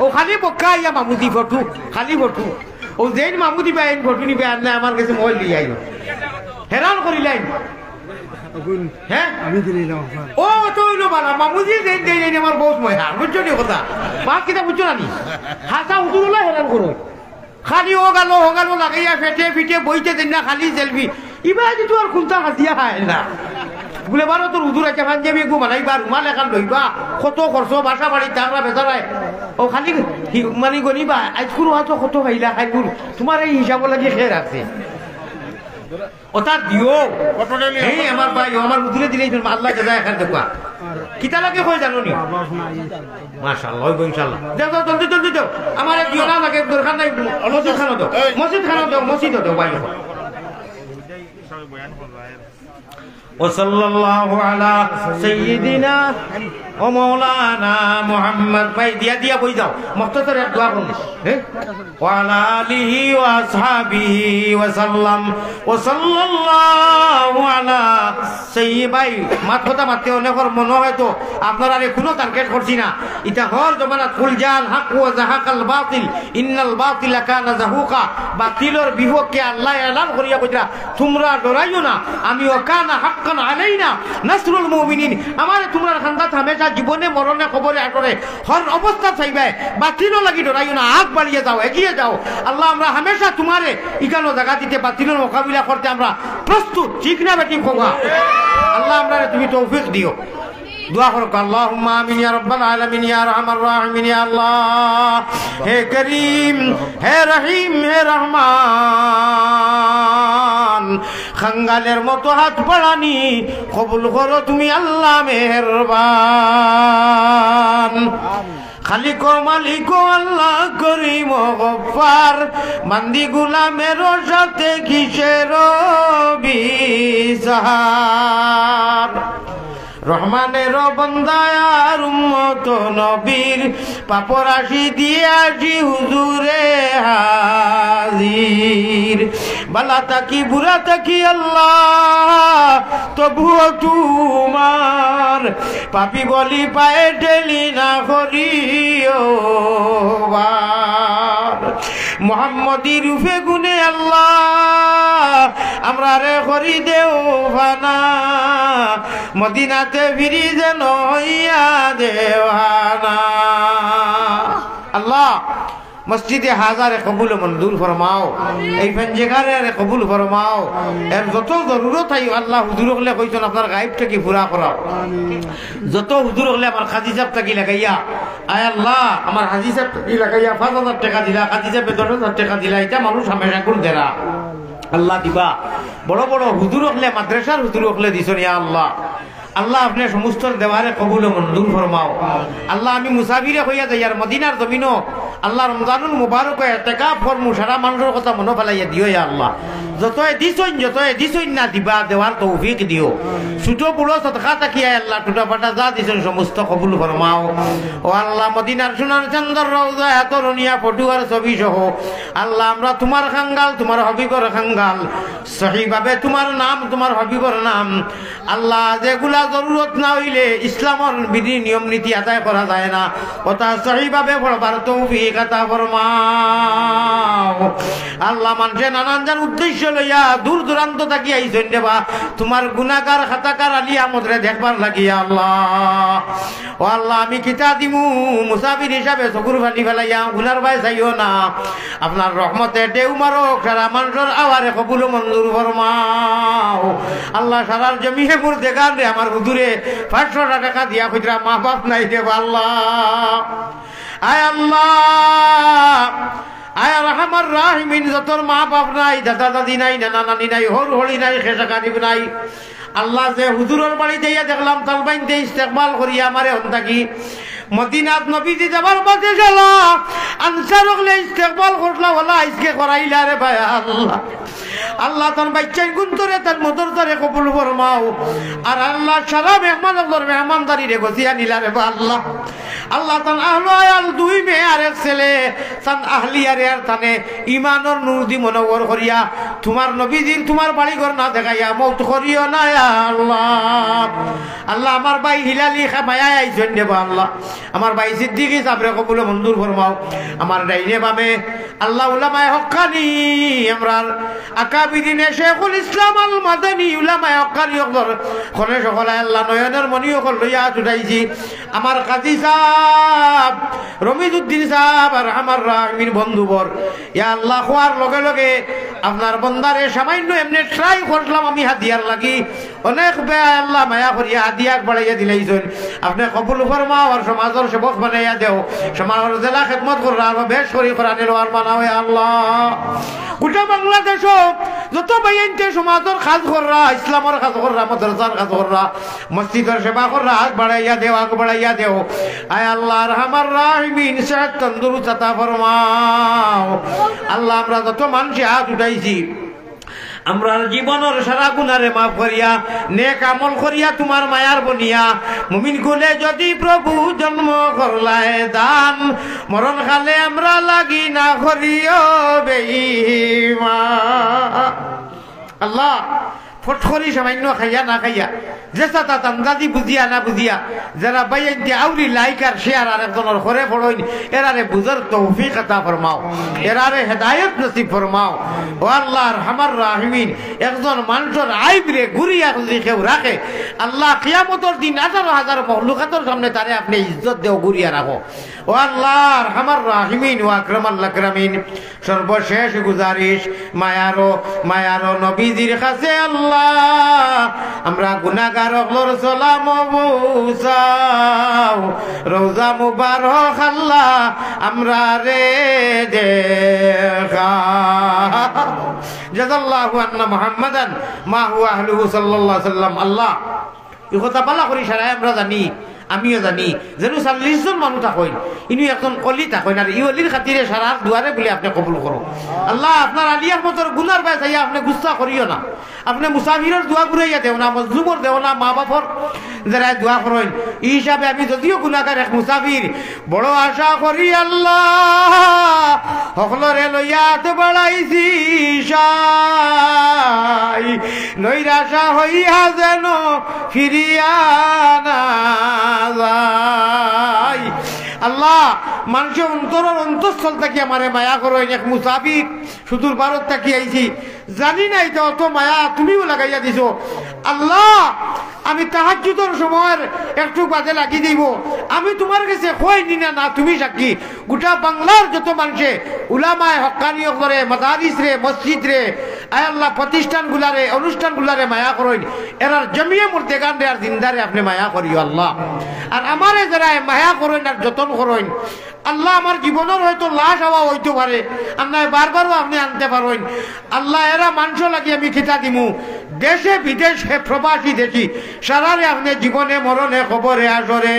ও খালি বক্কা ইয়া মামুদি ফটো খালি ফটো ও যেই মামুদি পাই ফটো নিবে আর না আমার কাছে মোবাইল দিয়ে আইল হেরান করিলেন হ্যাঁ আমি দিলাম ও তো হইলো বালা মামুজি দেই আমার বহুত মজা বুঝছো নি কথা বাপ কিতা বুঝছো না নি হাসা হুজুরুল্লাহ হেরান করো খালি ও গেল লাগাইয়া ফেটে ফিটে বইতে দেন না খালি সেলফি ইবার তো আর খুলতা হাসিয়া খায় না বলে বারো তোর হুজুর আছে পাঞ্জাবি গো বানাইবা রুমাল এখান লইবা কত খরচ বাসা বাড়ি তাকরা বেচারায় ও খালি মানে গনিবা আজকুর হাতো কত খাইলা খাইকুর তোমার এই হিসাব লাগি খের আছে ওটা দিও এই আমার ভাই আমার হুজুরে দিলেই আল্লাহ জাযা এখান দেখবা কিতা লাগে কই জানো নি মাশাআল্লাহ হইব ইনশাআল্লাহ যাও জলদি যাও আমার দিও না লাগে দরকার নাই মসজিদ দাও ভাই وصلى الله على سيدنا ومولانا محمد ভাই দিয়া বই যাও মুখতাসার এক দোয়া করুন وعلى آله وأصحابه وسلم وصلى الله على سيدنا ভাই মাথা মারতে অনেকর মনে হয় তো আপনারা আর কোনো টার্গেট করছি না এটা হর জমানাত কুল জাল হক ওয়া যাহাকাল বাতিল ইন্নাল বাতিলা কানা যাহুকা বাতিলের বিপক্ষে আল্লাহ এলান করিয়া কইরা তোমরা ডরাইও না আমি ওয়াকানা হাক্কান আলাইনা নাসরুল মুমিনিন আমারে তোমরা খান্দাত হামেশা জীবনে মরণে খবরে আটরে হর অবস্থা চাইবে বাতিলও লাগি ডরাইও না আগ বাড়িয়ে যাও এগিয়ে যাও আল্লাহ আমরা হামেশা তোমারে ইকানো জায়গা দিতে বাতিলের মোকাবিলা করতে আমরা প্রস্তুত ঠিক না বেটি খোকা আল্লাহ আমরা তুমি তৌফিক দিও दुआ करो अल्लाहुम्मा आमीन या रब्बल आलमीन या रहमान रहीम या अल्लाह हे करीम हे रहीम हे रहमान खंगालेर मतो हाथ बढ़ानी कबूल करो তুমি আল্লাহ মেহেরবান খালিক মালিক আল্লাহ করিম গফফার বান্দি গোলামের সাথে কিসের বিচার রহমানের বন্দায়ার উম্মত নবীর পাপরাশি দিয়ে আসি হুজুরে হাজির বালা তাকি বুড়া তাকি আল্লাহ তবুও তোমার পাপি বলি পায়ে ঠেলি না করিও মোহাম্মদী রূপে গুনে আল্লাহ আমরা রে করি দেও ফানা মদিনাতে ফিরি যেন হইয়া দেওয়ানা আল্লাহ মসজিদে হাজারে কবুল মঞ্জুর ফরমাও এই পঞ্জেগারে কবুল ফরমাও এর যত জরুরত হয় আল্লাহ হুজুর হলে কইছেন আপনার গায়েবটা কি পুরা করাও যত হুজুর হলে আমার খাজি সাহেব টাকি লাগাইয়া আয় আল্লাহ আমার হাজি সাহেব টাকি লাগাইয়া ৫,০০০ টাকা দিলা খাজি সাহেব ১০,০০০ টাকা দিলা এটা মানুষ হামেশা কোন দেরা আল্লাহ দিবা বড় বড় হুজুর হলে মাদ্রাসার হুজুর হলে দিছেন ইয়া আল্লাহ আল্লাহ আপনি সমস্ত দেওয়ারে কবুল মঞ্জুর ফরমাও আল্লাহ আমি মুসাফিরে হইয়া যাই আর মদিনার জমিনও আল্লাহ রমজানুল মুবারক ইতিকাফ ফরমু সারা মানুষের কথা মনে ফেলাইয়া দিও ইয়া আল্লাহ যতই দিছইন না দিবা দেওয়ার তৌফিক দিও ছোট বড় সদকা তাকিয়া আল্লাহ টুটা ফাটা যা দিছেন সমস্ত কবুল ফরমাও ও আল্লাহ মদিনার সোনার চন্দর রওজা এত রনিয়া ফটো আর ছবি সহ আল্লাহ আমরা তোমার খাঙ্গাল তোমার হবিবর খাঙ্গাল সহিভাবে তোমার নাম তোমার হবিবর নাম আল্লাহ যেগুলা জরুরত না হইলে ইসলামের বিধি নিয়ম নীতি আদায় করা যায় না কথা সহিভাবে পড়বার তৌফিক আতা ফরমাও আল্লাহ মানুষে নানান জন উদ্দেশ্য লইয়া দূর দূরান্ত থাকি আইছেন দেবা তোমার গুনাহগার খাতাকার আলী আমদরে দেখবার লাগিয়া আল্লাহ ও আল্লাহ আমি কিতা দিমু মুসাফির হিসাবে চকুর ফাটি ফেলাইয়া গুনার ভাই চাইও না আপনার রহমতে ঢেউ মারক সারা মানুষের আওয়ারে কবুল মঞ্জুর ফরমাও আল্লাহ সারার জমিহে মুর দেখান রে আমার হুজুরে ৫০০ টাকা দিয়া কইরা মা বাপ নাই দেব আল্লাহ আয় আল্লাহ আয় রহমান রাহিমিন যতর মা বাপ নাই দাদা দাদি নাই নানা নানি নাই হর হলি নাই খেসা কারিব নাই আল্লাহ যে হুজুরের বাড়ি যাইয়া দেখলাম তালবাইনতে ইস্তেকবাল করিয়া আমারে হন থাকি মদিনাত নবীজি যাবার পথে গেল আনসার হলে ইস্তেকবাল করলা ওলা আজকে করাইলা রে ভাই আল্লাহ আল্লাহ তার বাচ্চাই গুন্তরে তার মদর তারে কবুল ফরমাও আর আল্লাহ সারা মেহমানদের মেহমানদারি রে গছিয়া নিলা রে আল্লাহ আল্লাহ তার আহলো আয়াল 2 মেয়ে আর 1 ছেলে সান আহলিয়ারে আর তানে ইমানর নূর দি মনোবর করিয়া তোমার নবীজির তোমার বাড়ি ঘর না দেখাইয়া মৌত করিও না আল্লাহ। আল্লাহ আমার ভাই হিলালি মায়া আইছেন দেব আল্লাহ, আমার ভাই সিদ্দিকী সাবরে কবুল মঞ্জুর ফরমাও। আমার ডাইনে বামে আল্লাহ উলামায়ে হক্কানি আমরার আকাবিরিনে শেখুল ইসলাম আল মাদানী উলামায়ে হক্কানি হকর খনে সকলে আল্লাহ নয়নের মনি হকল লইয়া উঠাইছি। আমার কাজী সাহেব রমিজউদ্দিন সাহেব আর আমার রাহমিন বন্ধুবর ইয়া আল্লাহ খোয়ার লগে লগে আপনার বন্দারে সামান্য এমনি ট্রাই করলাম আমি হাদিয়ার লাগি অনেক বেয়া আল্লাহ মায়া করিয়া হাদিয়াক বাড়াইয়া দিলাইছেন। আপনি কবুল ফরমাও আর সমাজের সেবক বানাইয়া দেও, সমাজের জেলা খেদমত করা আর বেশ করি করানির আর মানাও আল্লাহ। গোটা বাংলাদেশ যত বাইনতে সমাজের কাজ কররা, ইসলামের কাজ কররা, মাদ্রাসার কাজ কররা, মসজিদের সেবা কররা, হাত বাড়াইয়া দেও, আগ বাড়াইয়া দেও। আয় আল্লাহ রহমান রাহিমিন সেহত তন্দুরুস্ত আতা ফরমাও। আল্লাহ আমরা যত মানুষে হাত উঠাইছি আমরা জীবনের সারা গুনারে মাফ করিয়া নেক আমল করিয়া তোমার মায়ার বনিয়া মুমিন কুলে যদি প্রভু জন্ম করলায় দান মরণ খালে আমরা লাগি না করিও বেঈমান। আল্লাহ ফট করি সামান্য খাইয়া না খাইয়া যেসা তা আন্দাজি বুঝিয়া না বুঝিয়া যারা বাইয়াইতে আউরি লাইক আর শেয়ার আর একজনের ঘরে পড়ইন এরারে বুঝার তৌফিক আতা ফরমাও, এরারে হেদায়েত নসিব ফরমাও। ও আল্লাহর রহমান রাহিমিন একজন মানুষের আইবরে ঘুরিয়া যদি কেউ রাখে আল্লাহ কিয়ামতের দিন হাজার হাজার মখলুকাতের সামনে তারে আপনি ইজ্জত দেও ঘুরিয়া রাখো। ও আল্লাহর রহমান রাহিমিন ও আকরামাল আকরামিন সর্বশেষ গুজারিশ মায়ারো নবীজির কাছে আল্লাহ আমরা গুনাহগার হলর সালাম বুসাও রওজা মুবারক আল্লাহ আমরা রে দেখা জাযাল্লাহু আন্না মুহাম্মাদান মা হুয়া আহলুহু সাল্লাল্লাহু আলাইহি ওয়াসাল্লাম। আল্লাহ এই কথা পালা করি সারাই আমরা জানি, আমিও জানি যেন ৪০ জন মানুষ থাকেন ইনি এখন অলি থাকেন আর ই অলির খাতিরে সারার দুয়ারে বলে আপনি কবুল করো। আল্লাহ আপনার আলিয়ার মতোর গুনার পায় চাইয়া আপনি গুস্সা করিও না, আপনি মুসাফিরের দোয়া ঘুরাইয়া দেও না, মজলুমর দেও না, মা বাপর যারা দোয়া করেন এই হিসাবে আমি যদিও গুনাহগার এক মুসাফির বড় আশা করি আল্লাহ সকলরে লইয়াত বাড়াইছি সাই নৈরাশা হইয়া যেন ফিরিয়া না যায়। আল্লাহ মানুষের অন্তরের অন্তঃস্থল থেকে আমারে মায়া করো। এক মুসাফির সুদূর ভারত থাকি আইছি জানি নাই তো অত মায়া তুমিও লাগাইয়া দিছো। আল্লাহ আমি তাহাজ্জুদের সময়ের একটু বাদে লাগিয়ে দিব, আমি তোমার কাছে কইনি না তুমি সাক্ষী। গোটা বাংলার যত মানুষে উলামায়ে হক্কানি করে মাদারিস রে মসজিদ রে আয় আল্লাহ প্রতিষ্ঠান গুলারে অনুষ্ঠান গুলারে মায়া করেন এরার জমিয়ে মূর্তে গান্ডে আর জিন্দারে আপনি মায়া করিও আল্লাহ। আর আমারে যারা মায়া করেন আর যতন করেন আল্লাহ আমার জীবনের হয়তো লাশ হওয়া হইতে পারে আপনার বারবারও আপনি আনতে পারেন আল্লাহ। এরা মানুষ লাগি আমি খিতা দিমু দেশে বিদেশে প্রবাসী দেশি সারারে আপনি জীবনে মরণে খবরে আসরে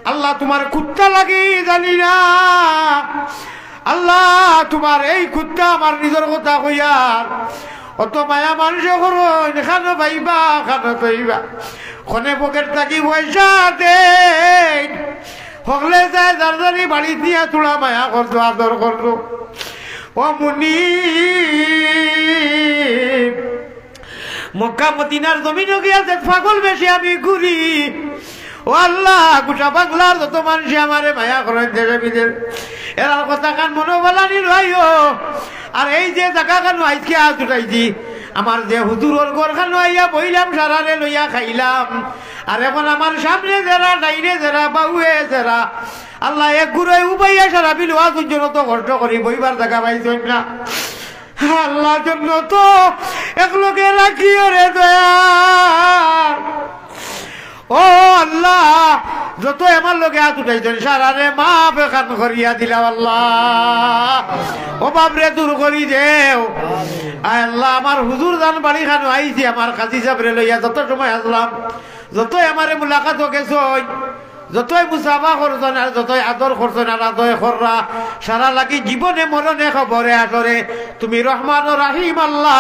আল্লাহ তোমার কুত্তা লাগি জানি না আল্লাহ তোমার এই কুত্তা আমার নিজের কথা কইয়ার অত মায়া মানুষে করুন খানো পাইবা খানো পাইবা খনে পকেট থাকি পয়সা দেন হকলে যায় যার বাড়ি দিয়া তোলা মায়া করতো আদর করতো। ও মুনি মক্কা মদিনার জমিন গিয়াছে পাগল বেশি আমি ঘুরি। ও আল্লাহ গোটা বাংলার যত মানুষ আমারে মায়া করেন দেশে বিদেশ এরার কথা কান মনে বলানি রইও। আর এই যে জায়গা কান আজকে আজ উঠাইছি আমার যে হুজুরের ঘর খান আইয়া বইলাম সারারে লইয়া খাইলাম আর এখন আমার সামনে যারা ডাইনে যারা বাউয়ে যারা আল্লাহ এক ঘুরে উবাইয়া সারা বিল ওয়াজুর জন্য তো কষ্ট করি বইবার জায়গা পাইছেন না আল্লাহ জন্য তো এক লোকে রাখিও রে দয়া। ও আল্লাহ যত আমার লোকে হাত উঠাইছেন সারারে মাপ এখান করিয়া দিলাম আল্লাহ ও বাপরে দূর করি দেও আল্লাহ। আমার হুজুর জান বাড়ি খান আইছি আমার কাজী সাহেবরে লইয়া যত সময় আসলাম যতই আমারে মুলাকাত গেছ যতই মুসাফা করছেন আর যতই আদর করছেন আর আদয় কররা সারা লাগি জীবনে মরণে খবরে আসরে তুমি রহমান ও রাহিম আল্লাহ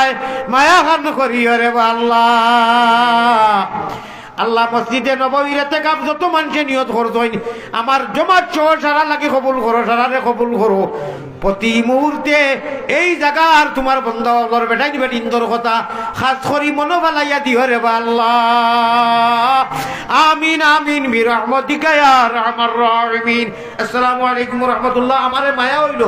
মায়া খান করিও রে আল্লাহ। আল্লাহ মসজিদে নববীর ইতিকাফ যত মানুষে নিয়ত করছেন আমার জমাত সহ সারা লাগি কবুল করো, সারারে কবুল করো। প্রতি মুহূর্তে এই জায়গার তোমার বন্ধ বেটাই দিবে ইন্দর কথা খাস করি মনো বালাইয়া দিও রে বা আল্লাহ। আমিন আমিন বিরহমতিকা ইয়া আরহামার রাহিমিন। আসসালামু আলাইকুম ওয়া রাহমাতুল্লাহ। আমারে মায়া হইল।